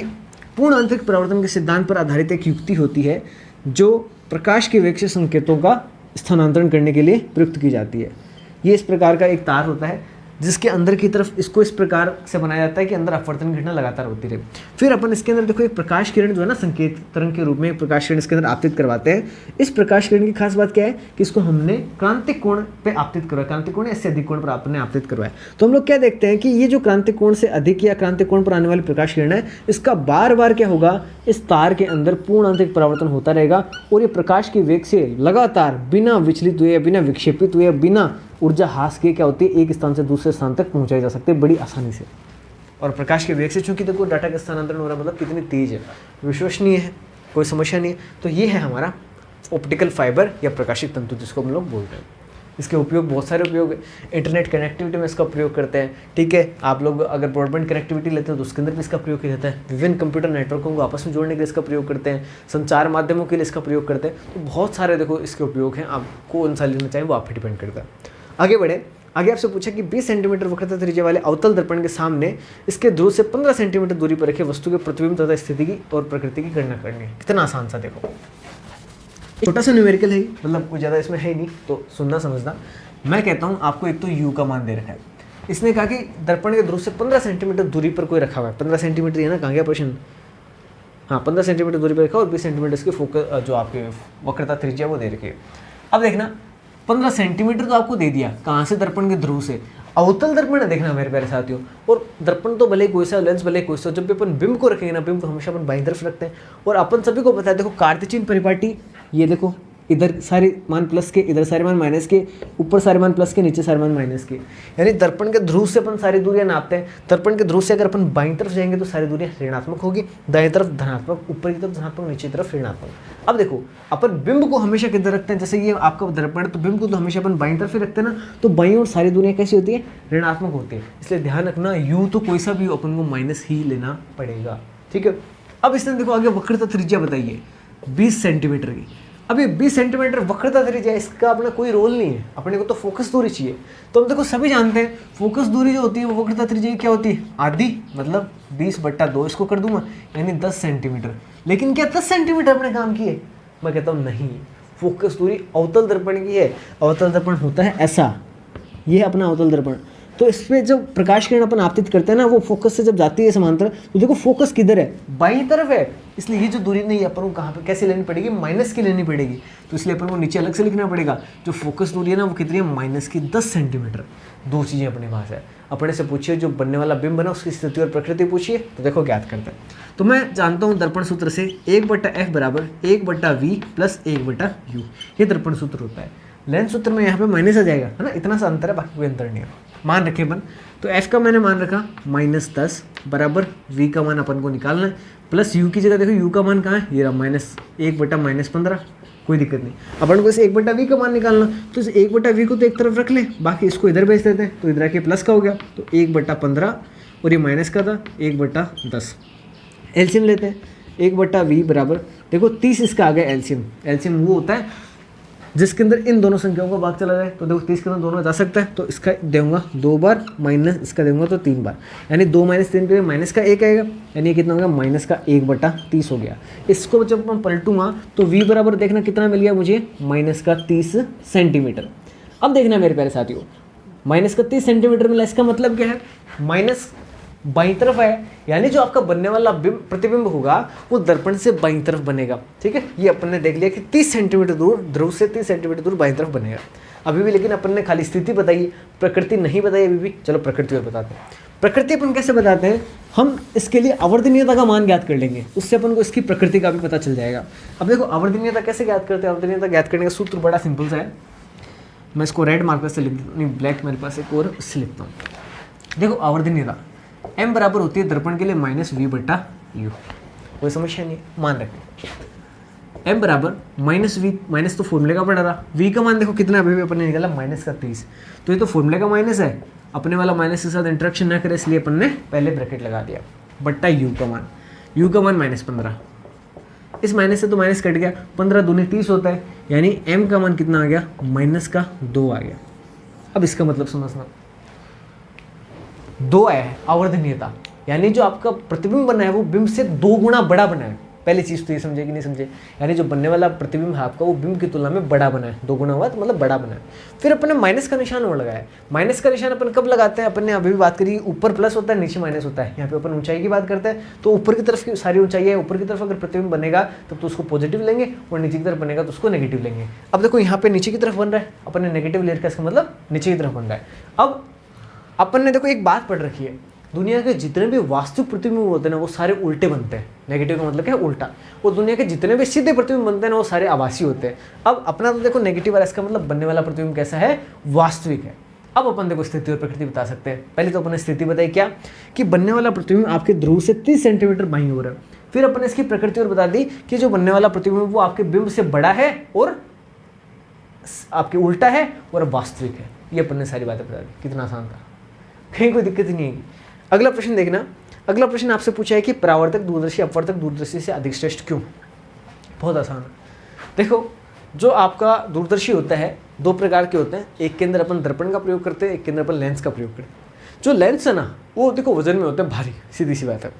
[SPEAKER 1] पूर्ण आंतरिक परावर्तन के सिद्धांत पर आधारित एक युक्ति होती है जो प्रकाश के वेग से संकेतों का स्थानांतरण करने के लिए प्रयुक्त की जाती है। ये इस प्रकार का एक तार होता है जिसके अंदर की तरफ इसको इस प्रकार से बनाया जाता है कि अंदर अपवर्तन की घटना लगातार होती रहे। फिर अपन इसके अंदर देखो एक प्रकाश किरण जो है ना, संकेत तरंग के रूप में एक प्रकाश किरण इसके अंदर आपतित करवाते हैं। इस प्रकाश किरण की खास बात क्या है कि इसको हमने क्रांतिक कोण पे आपतित करवाया, क्रांतिक कोण इससे अधिक कोण पर आपने आपतित करवाया। तो हम लोग क्या देखते हैं कि ये जो क्रांतिक कोण से अधिक या क्रांतिक कोण पर आने वाली प्रकाश किरण है, इसका बार बार क्या होगा, इस तार के अंदर पूर्ण आंतरिक परावर्तन होता रहेगा, और ये प्रकाश के वेग से लगातार बिना विचलित हुए, बिना विक्षेपित हुए, बिना ऊर्जा हास के क्या होती है, एक स्थान से दूसरे स्थान तक पहुंचाई जा सकते हैं बड़ी आसानी से। और प्रकाश के वेग से चूंकि देखो डाटा का स्थानांतरण हो रहा है, मतलब कितनी तेज है, विश्वसनीय है, कोई समस्या नहीं है। तो ये है हमारा ऑप्टिकल फाइबर या प्रकाशिक तंतु जिसको हम लोग बोलते हैं। इसके उपयोग बहुत सारे उपयोग है। इंटरनेट कनेक्टिविटी में इसका प्रयोग करते हैं। ठीक है, आप लोग अगर ब्रॉडबैंड कनेक्टिविटी लेते हैं तो उसके अंदर भी इसका प्रयोग किया जाता है। विभिन्न कंप्यूटर नेटवर्कों को आपस में जोड़ने के लिए इसका प्रयोग करते हैं। संचार माध्यमों के लिए इसका प्रयोग करते हैं। तो बहुत सारे देखो इसके उपयोग हैं, आप कौन सा लेना चाहिए वो आप पे डिपेंड करता है। आगे बढ़े, आगे आपसे पूछा कि 20 सेंटीमीटर वक्रता त्रिज्या वाले अवतल दर्पण के सामने इसके ध्रुव से 15 सेंटीमीटर दूरी पर रखे वस्तु के प्रतिबिंब तथा स्थिति की और प्रकृति की गणना करनी है। कितना आसान सा देखो, छोटा सा न्यूमेरिकल है, मतलब कुछ ज़्यादा इसमें है ही नहीं, तो सुनना समझना। मैं कहता हूँ आपको एक तो u का मान दे रखा है। इसने कहा कि दर्पण के ध्रुव से 15 सेंटीमीटर दूरी पर कोई रखा हुआ है। 15 सेंटीमीटर है ना, कहाँ गया प्रश्न? हाँ, 15 सेंटीमीटर दूरी पर रखा और 20 सेंटीमीटर इसकी फोकस जो आपके वक्रता त्रिज्या वो दे रखी है। अब देखना, 15 सेंटीमीटर तो आपको दे दिया, कहाँ से? दर्पण के ध्रुव से। अवतल दर्पण है, देखना मेरे प्यारे साथियों। और दर्पण तो भले कोई सा, लेंस भले कोई सा, जब भी अपन बिंब को रखेंगे ना, बिंब को हमेशा अपन बाईं तरफ रखते हैं। और अपन सभी को पता है, देखो कार्तेशियन परिपाटी, ये देखो इधर सारे मान प्लस के, इधर सारे मान माइनस के, ऊपर सारे मान प्लस के, नीचे सारे मान माइनस के। यानी दर्पण के ध्रुव से अपन सारी दूरियां नापते हैं। दर्पण के ध्रुव से अगर अपन बाईं तरफ जाएंगे तो सारी दूरियां ऋणात्मक होगी, दाएं तरफ धनात्मक, ऊपर की तरफ धनात्मक, नीचे तरफ ऋणात्मक। अब देखो, अपन बिंब को हमेशा किधर रखते हैं? जैसे ये आपका दर्पण है तो बिंब को तो हमेशा अपन बाईं तरफ ही रखते हैं ना, तो बाईं और सारी दूरियां कैसी होती है? ऋणात्मक होती है। इसलिए ध्यान रखना, यू तो कोई सा भी अपन को माइनस ही लेना पड़ेगा। ठीक है, अब इसने देखो आगे वक्रता त्रिज्या बताइए 20 सेंटीमीटर की। अब ये 20 सेंटीमीटर वक्रता त्रिज्या, इसका अपना कोई रोल नहीं है, अपने को तो फोकस दूरी चाहिए। तो हम देखो सभी जानते हैं फोकस दूरी जो होती है वो वक्रता त्रिज्या क्या होती है, आधी, मतलब 20/2 इसको कर दूंगा यानी 10 सेंटीमीटर। लेकिन क्या 10 सेंटीमीटर अपने काम की है? मैं कहता हूँ नहीं, फोकस दूरी अवतल दर्पण की है। अवतल दर्पण होता है ऐसा, ये है अपना अवतल दर्पण। तो इस पर जब प्रकाश किरण अपन आपतित करते हैं ना, वो फोकस से जब जाती है समांतर, तो देखो फोकस किधर है, बाईं तरफ है। इसलिए ये जो दूरी नहीं है अपन को कहाँ पे कैसे लेनी पड़ेगी, माइनस की लेनी पड़ेगी। तो इसलिए अपन को नीचे अलग से लिखना पड़ेगा, जो फोकस दूरी है ना वो कितनी है, माइनस की 10 सेंटीमीटर। दो चीज़ें अपने पास है। अपने से पूछिए जो बनने वाला बिंब बना उसकी स्थिति और प्रकृति पूछिए, तो देखो ज्ञात करते हैं। तो मैं जानता हूँ दर्पण सूत्र से 1/f बराबर 1/v प्लस 1/u, ये दर्पण सूत्र होता है। लेंस सूत्र में यहाँ पे माइनस आ जाएगा, है ना, इतना सा अंतर है, बाकी कोई अंतर नहीं है। मान रखे अपन, तो f का मैंने मान रखा -10 बराबर v का मान अपन को निकालना है, प्लस u की जगह देखो u का मान कहाँ है, ये रहा -1/-15, कोई दिक्कत नहीं। अपन को इसे 1/v का मान निकालना, तो इस 1/v को तो एक तरफ रख ले, बाकी इसको इधर भेज देते हैं, तो इधर आके प्लस का हो गया, तो 1/15 और ये माइनस का था 1/10। एलसीएम लेते हैं, 1/v बराबर देखो 30, इसका आ गया एलसीएम। एलसीएम वो होता है जिसके अंदर इन दोनों संख्याओं का भाग चला जाए। तो देखो 30 के अंदर दोनों जा सकता है, तो इसका दूंगा 2 बार, माइनस इसका दूंगा तो 3 बार, यानी 2 - 3 पे माइनस का 1 आएगा, यानी कितना होगा, माइनस का 1/30 हो गया। इसको जब मैं पलटूंगा तो v बराबर देखना कितना मिल गया मुझे, माइनस का 30 सेंटीमीटर। अब देखना मेरे प्यारे साथियों, माइनस का 30 सेंटीमीटर मिला, इसका मतलब क्या है, माइनस बाईं तरफ है, यानी जो आपका बनने वाला प्रतिबिंब होगा वो दर्पण से बाईं तरफ बनेगा। ठीक है, ये अपन ने देख लिया कि 30 सेंटीमीटर दूर, ध्रुव से 30 सेंटीमीटर दूर बाईं तरफ बनेगा। अभी भी लेकिन अपन ने खाली स्थिति बताई, प्रकृति नहीं बताई अभी भी। चलो प्रकृति और बताते हैं। प्रकृति अपन कैसे बताते हैं, हम इसके लिए आवर्तनीयता का मान ज्ञात कर लेंगे, उससे अपन को इसकी प्रकृति का भी पता चल जाएगा। अब देखो आवर्तनीयता कैसे ज्ञात करते हैं, आवर्तनीयता ज्ञात करने का सूत्र बड़ा सिंपल सा है। मैं इसको रेड मार्कर से लिख देता हूँ, नहीं ब्लैक मेरे पास एक और, इससे लिखता हूँ। देखो आवर्तनीयता m बराबर होती है दर्पण के लिए -v/u, कोई समस्या नहीं, मान रखें। m बराबर -v, माइनस तो फॉर्मूले का पड़ा रहा, v का मान देखो कितना अभी भी अपन ने निकाला, -30, तो ये तो फॉर्मूले का माइनस है, अपने वाला माइनस के साथ इंटरेक्शन ना करे इसलिए अपन ने पहले ब्रैकेट लगा दिया, बट्टा u का मान, u का मान -15, इस माइनस से तो माइनस कट गया, 15 दूनी 30 होता है, यानी m का मान कितना आ गया, -2 आ गया। अब इसका मतलब समझना, 2 है आवर्तनीयता, यानी जो आपका प्रतिबिंब बना है वो बिंब से 2 गुना बड़ा बना है। पहली चीज तो ये समझे कि नहीं समझे, यानी जो बनने वाला प्रतिबिंब है आपका वो बिंब की तुलना में बड़ा बना है, 2 गुना हुआ तो मतलब बड़ा बना है। फिर अपन ने माइनस का निशान और लगाया। माइनस का निशान अपन कब लगाते हैं, अपन ने अभी भी बात करी, ऊपर प्लस होता है नीचे माइनस होता है। यहाँ पे अपन ऊंचाई की बात करते हैं, तो ऊपर की तरफ की सारी ऊंचाई है, ऊपर की तरफ अगर प्रतिबिंब बनेगा तब तो उसको पॉजिटिव लेंगे, और नीचे की तरफ बनेगा तो उसको नेगेटिव लेंगे। अब देखो यहाँ पे नीचे की तरफ बन रहा है, अपन ने नेगेटिव ले रखा है, इसका मतलब नीचे की तरफ बन रहा है। अब अपन ने देखो एक बात पढ़ रखी है, दुनिया के जितने भी वास्तविक प्रतिबिंब होते हैं ना वो सारे उल्टे बनते हैं। नेगेटिव का मतलब क्या है, उल्टा। और दुनिया के जितने भी सीधे प्रतिबिंब बनते हैं ना वो सारे आभासी होते हैं। अब अपना तो देखो नेगेटिव वाला, इसका मतलब बनने वाला प्रतिबिंब कैसा है, वास्तविक है। अब अपन देखो स्थिति और प्रकृति बता सकते हैं। पहले तो अपन ने स्थिति बताई क्या, कि बनने वाला प्रतिबिंब आपके ध्रुव से 30 सेंटीमीटर बाईं ओर है। फिर अपन ने इसकी प्रकृति और बता दी कि जो बनने वाला प्रतिबिंब वो आपके बिंब से बड़ा है और आपके उल्टा है और वास्तविक है। ये अपन ने सारी बातें बता दी, कितना आसान था, कहीं कोई दिक्कत ही नहीं है। अगला प्रश्न देखना, अगला प्रश्न आपसे पूछा है कि परावर्तक दूरदर्शी अपवर्तक दूरदर्शी से अधिक श्रेष्ठ क्यों। बहुत आसान है। देखो जो आपका दूरदर्शी होता है 2 प्रकार के होते हैं, एक के अंदर अपन दर्पण का प्रयोग करते हैं, एक के अंदर अपन लेंस का प्रयोग करते हैं। जो लेंस है ना वो देखो वजन में होते हैं भारी, सीधी सी बात है।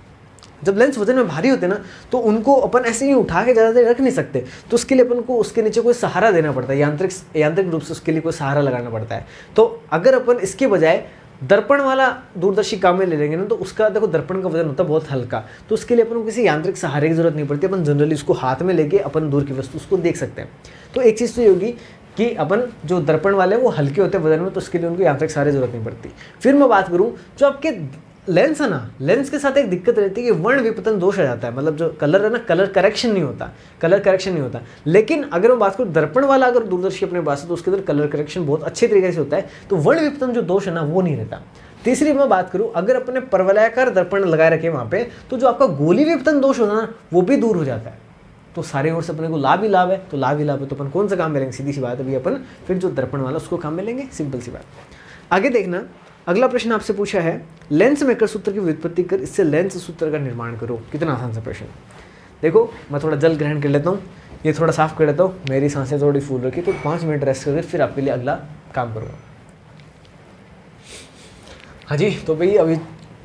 [SPEAKER 1] जब लेंस वजन में भारी होते हैं ना तो उनको अपन ऐसे ही उठा के ज़्यादा देर रख नहीं सकते, तो उसके लिए अपन को उसके नीचे कोई सहारा देना पड़ता है, यांत्रिक रूप से उसके लिए कोई सहारा लगाना पड़ता है। तो अगर अपन इसके बजाय दर्पण वाला दूरदर्शी काम में ले लेंगे ना तो उसका देखो दर्पण का वजन होता है बहुत हल्का, तो उसके लिए अपन को किसी यांत्रिक सहारे की जरूरत नहीं पड़ती, अपन जनरली उसको हाथ में लेके अपन दूर की वस्तु उसको देख सकते हैं। तो एक चीज़ तो ये होगी कि अपन जो दर्पण वाले हैं वो हल्के होते हैं वजन में, तो उसके लिए उनको यांत्रिक सहारे की जरूरत नहीं पड़ती। फिर मैं बात करूँ जो आपके लेंस है ना, लेंस के साथ एक दिक्कत रहती है कि वर्ण विपतन दोष आ जाता है, मतलब जो कलर है ना, कलर करेक्शन नहीं होता, लेकिन अगर मैं बात करूँ दर्पण वाला अगर दूरदर्शी अपने पास है तो उसके अंदर कलर करेक्शन बहुत अच्छे तरीके से होता है, तो वर्ण विपतन जो दोष है ना वो नहीं रहता। तीसरी मैं बात करूँ, अगर अपने परवलयाकार दर्पण लगाए रखे वहाँ पे, तो जो आपका गोली विपतन दोष होता है ना वो भी दूर हो जाता है। तो सारे ओर से अपने को लाभ ही लाभ है, तो लाभ ही लाभ है, तो अपन कौन सा काम में लेंगे, सीधी सी बात है, अभी अपन फिर जो दर्पण वाला उसको काम में लेंगे, सिंपल सी बात। आगे देखना, अगला प्रश्न आपसे पूछा है लेंस मेकर सूत्र की व्युत्पत्ति कर इससे लेंस सूत्र का निर्माण करो। कितना आसान सा प्रश्न। देखो मैं थोड़ा जल ग्रहण कर लेता हूँ, ये थोड़ा साफ कर देता हूँ, मेरी सांसें थोड़ी फूल रखी, तो 5 मिनट रेस्ट करके फिर आपके लिए अगला काम करूँगा। हाँ जी, तो भाई अभी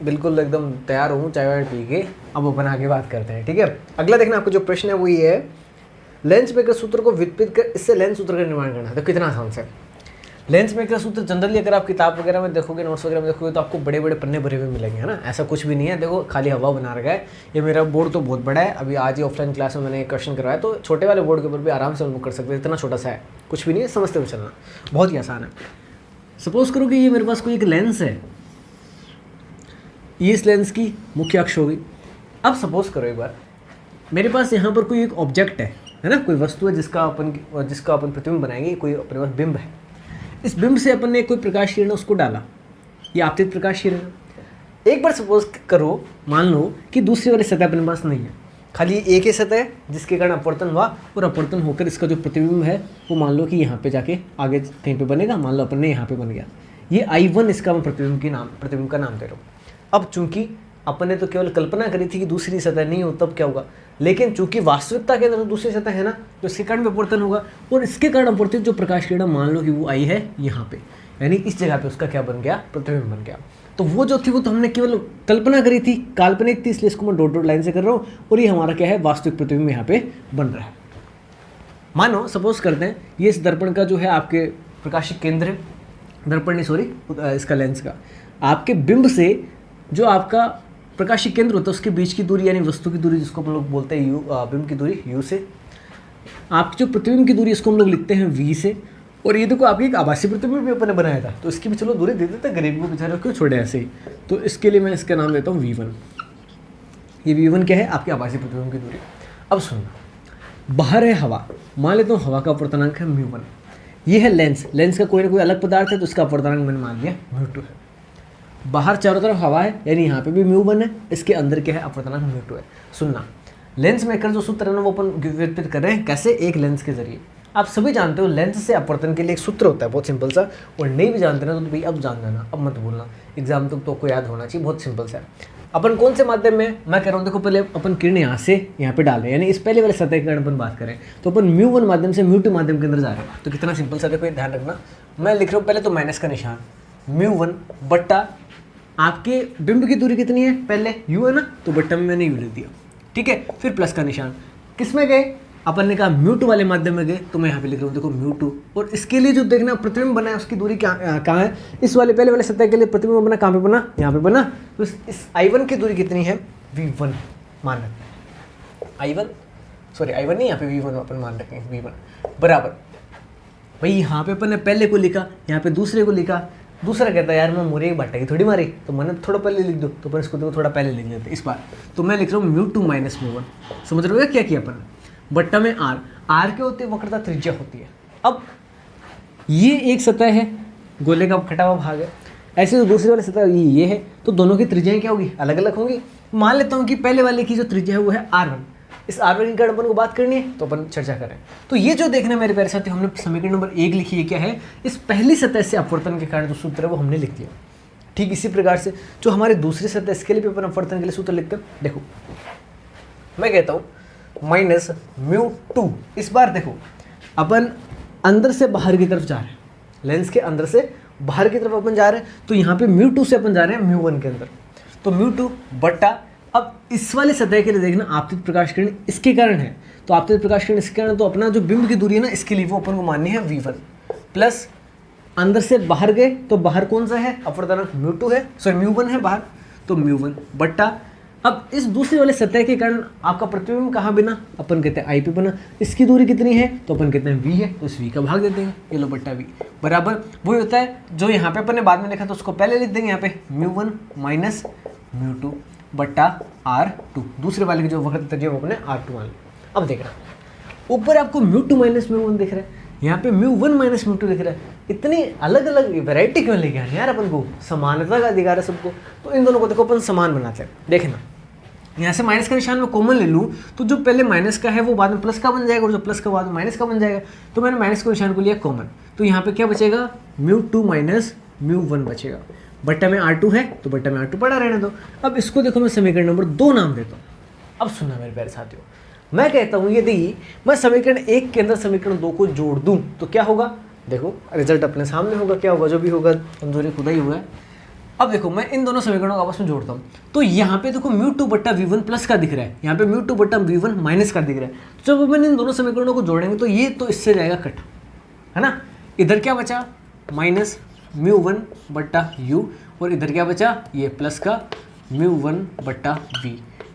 [SPEAKER 1] बिल्कुल एकदम तैयार हूँ चाय वाय पी के, अब अपन आगे बात करते हैं। ठीक है, अगला देखना आपको जो प्रश्न है वो ये है, लेंस मेकर सूत्र को व्युत्पन्न कर इससे लेंस सूत्र का निर्माण करना है। तो कितना आसान से लेंस मेकर सूत्र जनरली अगर आप किताब वगैरह में देखोगे, नोट्स वगैरह में देखोगे, तो आपको बड़े बड़े पन्ने भरे हुए मिलेंगे, है ना। ऐसा कुछ भी नहीं है, देखो खाली हवा बना रखा है। ये मेरा बोर्ड तो बहुत बड़ा है, अभी आज ही ऑफलाइन क्लास में मैंने क्वेश्चन करवाया, तो छोटे वाले बोर्ड के ऊपर भी आराम से हम लोग कर सकते हैं, इतना छोटा सा है, कुछ भी नहीं है, समझते हुए चलना, बहुत ही आसान है। सपोज करो कि ये मेरे पास कोई एक लेंस है, ये इस लेंस की मुख्य अक्ष होगी। अब सपोज करो एक बार मेरे पास यहाँ पर कोई एक ऑब्जेक्ट है ना, कोई वस्तु है जिसका अपन प्रतिबिंब बनाएंगे, कोई अपने पास बिंब है। इस बिंब से अपन ने कोई प्रकाश किरण उसको डाला, ये आपतित प्रकाश किरण। एक बार सपोज करो, मान लो कि दूसरी वाली सतह अपने पास नहीं है, खाली एक ही सतह है जिसके कारण अपवर्तन हुआ, और अपवर्तन होकर इसका जो प्रतिबिंब है वो मान लो कि यहाँ पे जाके आगे कहीं पे बनेगा, मान लो अपन ने यहाँ पे बन गया, ये I1 इसका मैं प्रतिबिंब का नाम दे रहा हूँ। अब चूंकि अपन ने तो केवल कल्पना करी थी कि दूसरी सतह नहीं हो तब क्या होगा, लेकिन चूंकि वास्तविकता के अंदर दूसरी सतह है ना, तो इसके कारण अपवर्तन होगा, और इसके कारण अपवर्तित जो प्रकाश किरण मान लो कि वो आई है यहाँ पे, यानी इस जगह पे उसका क्या बन गया, प्रतिबिंब बन गया। तो वो जो थी वो तो हमने केवल कल्पना करी थी, काल्पनिक थी, इसलिए इसको मैं डॉट डॉट लाइन से कर रहा हूँ, और ये हमारा क्या है, वास्तविक प्रतिबिंब यहाँ पे बन रहा है। मानो सपोज करते हैं ये इस दर्पण का जो है आपके प्रकाशिक केंद्र है, दर्पण नहीं सॉरी इसका लेंस का, आपके बिंब से जो आपका प्रकाशिक केंद्र होता है उसके बीच की दूरी, यानी वस्तु की दूरी जिसको हम लोग बोलते हैं बिंब की दूरी u से, आपकी जो प्रतिबिंब की दूरी इसको हम लोग लिखते हैं v से, और ये देखो आपकी एक आभासी प्रतिबिंब भी अपन ने बनाया था, तो इसकी भी चलो दूरी दे देते हैं, गरीब को बेचारे क्यों छोड़े ऐसे ही। तो इसके लिए मैं इसका नाम लेता हूँ v1। ये v1 क्या है, आपकी आभासी प्रतिबिंब की दूरी। अब सुनना, बाहर है हवा, मान लेता हूँ हवा का अपवर्तनांक है μ1, ये है लेंस, लेंस का कोई ना कोई अलग पदार्थ है, तो इसका अपवर्तनांक मैंने मान लिया μ2 है। बाहर चारों तरफ हवा है, यानी यहाँ पे भी μ1 है, इसके अंदर क्या है, अपवर्तनांक μ2 है। सुनना, लेंस मेकर जो सूत्र है ना वो अपन व्युत्पन्न कर रहे हैं, कैसे, एक लेंस के जरिए। आप सभी जानते हो लेंस से अपवर्तन के लिए एक सूत्र होता है, बहुत सिंपल सा, और नहीं भी जानते ना तो भाई अब जान जाना, अब मत भूलना, एग्जाम तक तो आपको याद होना चाहिए, बहुत सिंपल सा है। अपन कौन से माध्यम में, मैं कह रहा हूँ देखो, पहले अपन किरण यहाँ से यहाँ पे डालें, यानी इस पहले वाले सतह के कारण अपन बात करें, तो अपन μ1 माध्यम से μ2 माध्यम के अंदर जा रहे हैं। तो कितना सिंपल सा, देखो ध्यान रखना, मैं लिख रहा हूँ पहले तो माइनस का निशान, μ1 बट्टा आपके बिंब की दूरी कितनी है, पहले u है ना, तो बट्टा में मैंने u लिख दिया, ठीक है। फिर प्लस का निशान, किस में गए, अपन ने कहा μ2 वाले माध्यम में गए, तो मैं यहाँ पे लिख रहा हूँ देखो μ2, और इसके लिए जो देखना प्रतिबिंब बना है उसकी दूरी कहाँ है, इस वाले पहले वाले सतह के लिए प्रतिबिंब बना कहाँ पे बना, यहाँ पे बना, तो इस I1 की दूरी कितनी है, v1 मान रखें, I1 नहीं, यहाँ पे v1 अपन मान रखेंगे, v1 बराबर, भाई यहाँ पे अपन ने पहले को लिखा, यहाँ पे दूसरे को लिखा, दूसरा कहता है यार मैं मोरे भट्टा की थोड़ी मारी, तो मैंने थोड़ा पहले लिख दो, तो अपन इसको देखो थोड़ा पहले लिख लेते इस बार। तो मैं लिख रहा हूँ μ2 माइनस μ1, समझ रहे हो क्या किया अपन, बट्टा में r क्या होती है, वक्रता त्रिज्या होती है। अब ये एक सतह है, गोले का कटा हुआ भाग है, ऐसे तो दूसरे वाले सतह ये है, तो दोनों की त्रिज्याएं क्या होगी, अलग अलग होंगी। मान लेता हूँ कि पहले वाले की जो त्रिज्या है वो है r1, इस r1 की कारण अपन को बात करनी है, तो अपन चर्चा करें। तो ये जो देखना मेरे प्यारे साथी, हमने समीकरण नंबर 1 लिखी है, क्या है, इस पहली सतह से अपवर्तन के कारण जो सूत्र है वो हमने लिख दिया। ठीक इसी प्रकार से जो हमारे दूसरी सतह, इसके लिए भी अपन अपवर्तन के लिए सूत्र लिखते हैं। देखो मैं कहता हूँ माइनस μ2, इस बार देखो अपन अंदर से बाहर की तरफ जा रहे हैं, लेंस के अंदर से बाहर की तरफ अपन जा रहे हैं, तो यहाँ पे μ2 से अपन जा रहे हैं μ1 के अंदर, तो μ2 बट्टा, अब इस वाले सतह के लिए देखना आपतित प्रकाश किरण इसके कारण है, तो आपतित प्रकाश किरण इसके कारण, तो अपना जो बिंब की दूरी है ना इसके लिए वो अपन को माननी है v1, प्लस अंदर से बाहर गए तो बाहर कौन सा है, अपवर्तनांक μ2 है, सॉरी μ1 है बाहर, तो μ1 बट्टा, अब इस दूसरे वाले सतह के कारण आपका प्रतिबिंब कहाँ बना, अपन कहते हैं आई पे बना, इसकी दूरी कितनी है, तो अपन कहते हैं v है, तो इस v का भाग देते हैं, ये लो बट्टा v बराबर वही होता है जो यहाँ पे अपन ने बाद में लिखा, तो उसको पहले लिख देंगे यहाँ पे μ1 माइनस μ2 बट्टा r2, दूसरे वाले की जो वक्रता त्रिज्या वो अपने r2 मान लिया। अब देखना ऊपर आपको μ2 माइनस μ1 दिख रहा है, यहाँ पे μ1 माइनस μ2 दिख रहा है, इतनी अलग अलग वैरायटी क्यों लेके आए यार, अपन को समानता का अधिकार है सबको, तो इन दोनों को देखो अपन समान बनाते हैं। देखना यहाँ से माइनस का निशान में कॉमन ले लूँ, तो जो पहले माइनस का है वो बाद में प्लस का बन जाएगा, और जो प्लस का बाद में माइनस का बन जाएगा, तो मैंने माइनस के निशान को लिया कॉमन, तो यहाँ पे क्या बचेगा, μ2 माइनस μ1 बचेगा, बट्टा में r2 है, तो बट्टा में r2 पड़ा रहने दो। अब इसको देखो मैं समीकरण नंबर 2 नाम देता हूँ। अब सुनना मेरे प्यारे साथियों, मैं कहता हूँ यदि मैं समीकरण 1 के अंदर समीकरण 2 को जोड़ दूं तो क्या होगा, देखो रिजल्ट अपने सामने होगा, क्या होगा, जो भी होगा कमजोरी खुदा ही हुआ है। अब देखो मैं इन दोनों समीकरणों को आपस में जोड़ता हूँ, तो यहाँ पे देखो μ2 बट्टा v1 प्लस का दिख रहा है, यहाँ पे μ2 बट्टा v1 माइनस का दिख रहा है। तो जब मैंने इन दोनों समीकरणों को जोड़ेंगे तो ये तो इससे जाएगा कट, है ना। इधर क्या बचा, माइनस μ1 बट्टा u, और इधर क्या बचा, ये प्लस का μ1 बट्टा v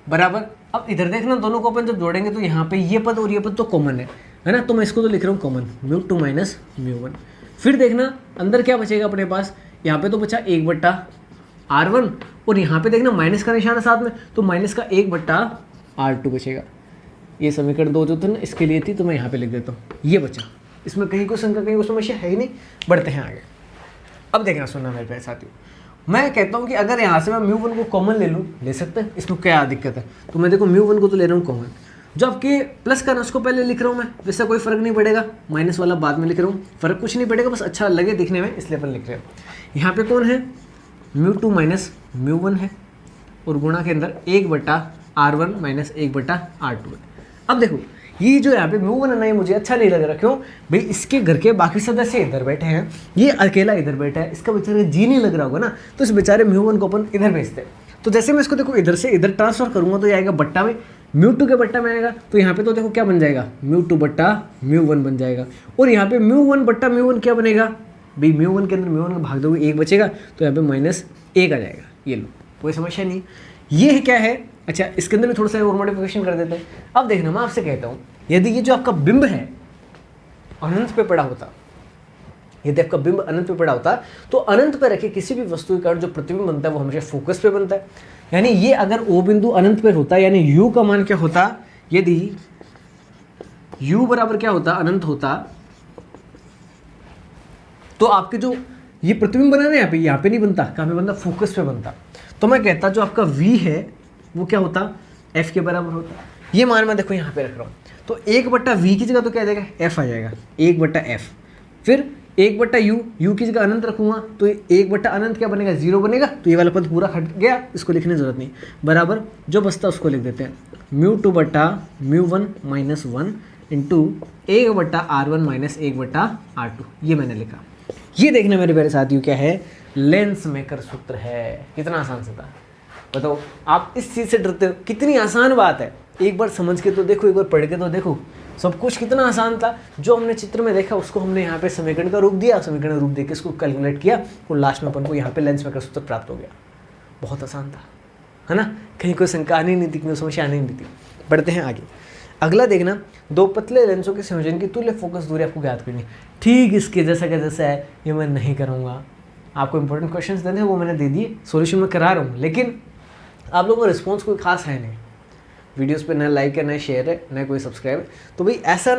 [SPEAKER 1] बराबर। अब इधर देखना, दोनों को अपन जब जोड़ेंगे तो यहाँ पे ये पद और ये पद तो कॉमन है ना, तो मैं इसको तो लिख रहा हूँ कॉमन, μ2 माइनस μ1। फिर देखना अंदर क्या बचेगा अपने पास, यहाँ पे तो बचा 1 बट्टा R1, और यहाँ पे देखना माइनस का निशान है साथ में, तो माइनस का 1 बट्टा R2 बचेगा। ये समीकरण 2 जो थी ना इसके लिए थी, तो मैं यहाँ पे लिख देता हूँ, ये बचा। इसमें कहीं कोई शंका, कहीं कोई समस्या है ही नहीं। बढ़ते हैं आगे। अब देखना, सुनना मेरे प्यारे साथियों, मैं कहता हूँ कि अगर यहाँ से मैं μ1 को कॉमन ले लूँ, ले सकते हैं, इसमें क्या दिक्कत है। तो मैं देखो μ1 को तो ले रहा हूँ कॉमन, जो आपके प्लस का ना उसको पहले लिख रहा हूँ मैं, वैसे कोई फर्क नहीं पड़ेगा, माइनस वाला बाद में लिख रहा हूँ, फर्क कुछ नहीं पड़ेगा, बस अच्छा लगे दिखने में इसलिए अपन लिख रहे हैं। यहाँ पे कौन है, μ2 माइनस μ1 है, और गुणा के अंदर 1 बट्टा R1 माइनस 1 बट्टा R2 है। अब देखो ये जो यहाँ पे μ1 है ना, ये मुझे अच्छा नहीं लग रहा, क्यों भाई, इसके घर के बाकी सदस्य इधर बैठे हैं, ये अकेला इधर बैठा है, इसका बेचारे जी नहीं लग रहा होगा ना, तो इस बेचारे μ1 को अपन इधर भेजते हैं। तो जैसे मैं इसको देखो इधर से इधर ट्रांसफर करूँगा तो ये आएगा बट्टा में, μ2 के बट्टा में आएगा, तो यहाँ पे तो देखो क्या बन जाएगा, μ2 बट्टा μ1 बन जाएगा, और यहाँ पे μ1 बट्टा μ1 क्या बनेगा भाई, μ1 के अंदर μ1 का भाग दोगे 1 बचेगा, तो यहाँ पे माइनस 1 आ जाएगा। ये लो, कोई समस्या नहीं। ये है क्या है, अच्छा इसके अंदर भी थोड़ा सा और मॉडिफिकेशन कर देते हैं। अब देखना, मैं आपसे कहता हूँ यदि ये जो आपका बिंब है अनंत पे पड़ा होता, यदि आपका बिंब अनंत पे पड़ा होता, तो अनंत पे रखे किसी भी वस्तु के कारण जो प्रतिबिंब बनता है वो हमेशा फोकस पे बनता है। यानी ये अगर ओ बिंदु अनंत पे होता, यानी u का मान क्या होता, यदि u बराबर क्या होता, अनंत होता, तो आपके जो ये प्रतिबिंब बना ना यहाँ पे नहीं बनता, कहाँ पे बनता, फोकस पे बनता। तो मैं कहता जो आपका v है वो क्या होता, f के बराबर होता। ये मान मैं देखो यहाँ पे रख रहा हूँ, तो 1 बट्टा v की जगह तो क्या आ जाएगा, f आ जाएगा, 1 बट्टा f, फिर 1 बट्टा u की जगह अनंत रखूंगा तो 1 बट्टा अनंत क्या बनेगा, 0 बनेगा, तो ये वाला पद पूरा हट गया, इसको लिखने की जरूरत नहीं, बराबर जो बचता उसको लिख देते हैं, μ2 बट्टा μ1 माइनस 1 इंटू 1 बट्टा R1 माइनस 1 बट्टा R2, ये मैंने लिखा। ये देखना मेरे प्यारे साथियों क्या है, लेंस मेकर सूत्र है। कितना आसान सा था, बताओ आप इस चीज़ से डरते हो, कितनी आसान बात है। एक बार समझ के तो देखो, एक बार पढ़ के तो देखो, सब कुछ कितना आसान था। जो हमने चित्र में देखा उसको हमने यहाँ पे समीकरण का रूप दिया, समीकरण रूप देके इसको कैलकुलेट किया, और लास्ट में अपन को यहाँ पे लेंस मेकर सूत्र प्राप्त हो गया। बहुत आसान था, है ना, कहीं कोई शंका आनी नहीं थी, कोई समस्या आनी नहीं थी। बढ़ते हैं आगे। अगला देखना, दो पतले लेंसों के संयोजन की तुल्य फोकस दूरी आपको ज्ञात करनी है। ठीक इसके जैसा का जैसा है, ये मैं नहीं करूँगा, आपको इंपॉर्टेंट क्वेश्चंस देने हैं वो मैंने दे दिए, सॉल्यूशन मैं करा रहा हूँ, लेकिन आप लोगों का रिस्पॉन्स कोई खास है नहीं। वीडियोस पे ना लाइक है, ना शेयर है, ना कोई सब्सक्राइब है, तो भाई ऐसा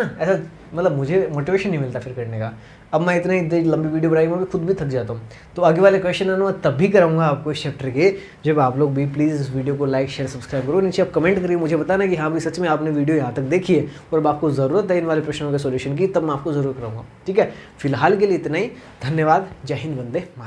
[SPEAKER 1] मतलब मुझे मोटिवेशन नहीं मिलता फिर करने का। अब मैं इतनी लंबी वीडियो बनाई, मैं भी खुद भी थक जाता हूँ। तो आगे वाले क्वेश्चन है ना तब भी कराऊंगा आपको इस चैप्टर के, जब आप लोग भी प्लीज़ इस वीडियो को लाइक शेयर सब्सक्राइब करो। नीचे आप कमेंट करिए, मुझे बताना कि हाँ भाई सच में आपने वीडियो यहाँ तक देखी है और अब आपको ज़रूरत है इन वाले प्रश्नों के सोल्यूशन की, तब मैं आपको ज़रूर कराऊंगा। ठीक है, फिलहाल के लिए इतना ही, धन्यवाद, जय हिंद, वंदे मातरम।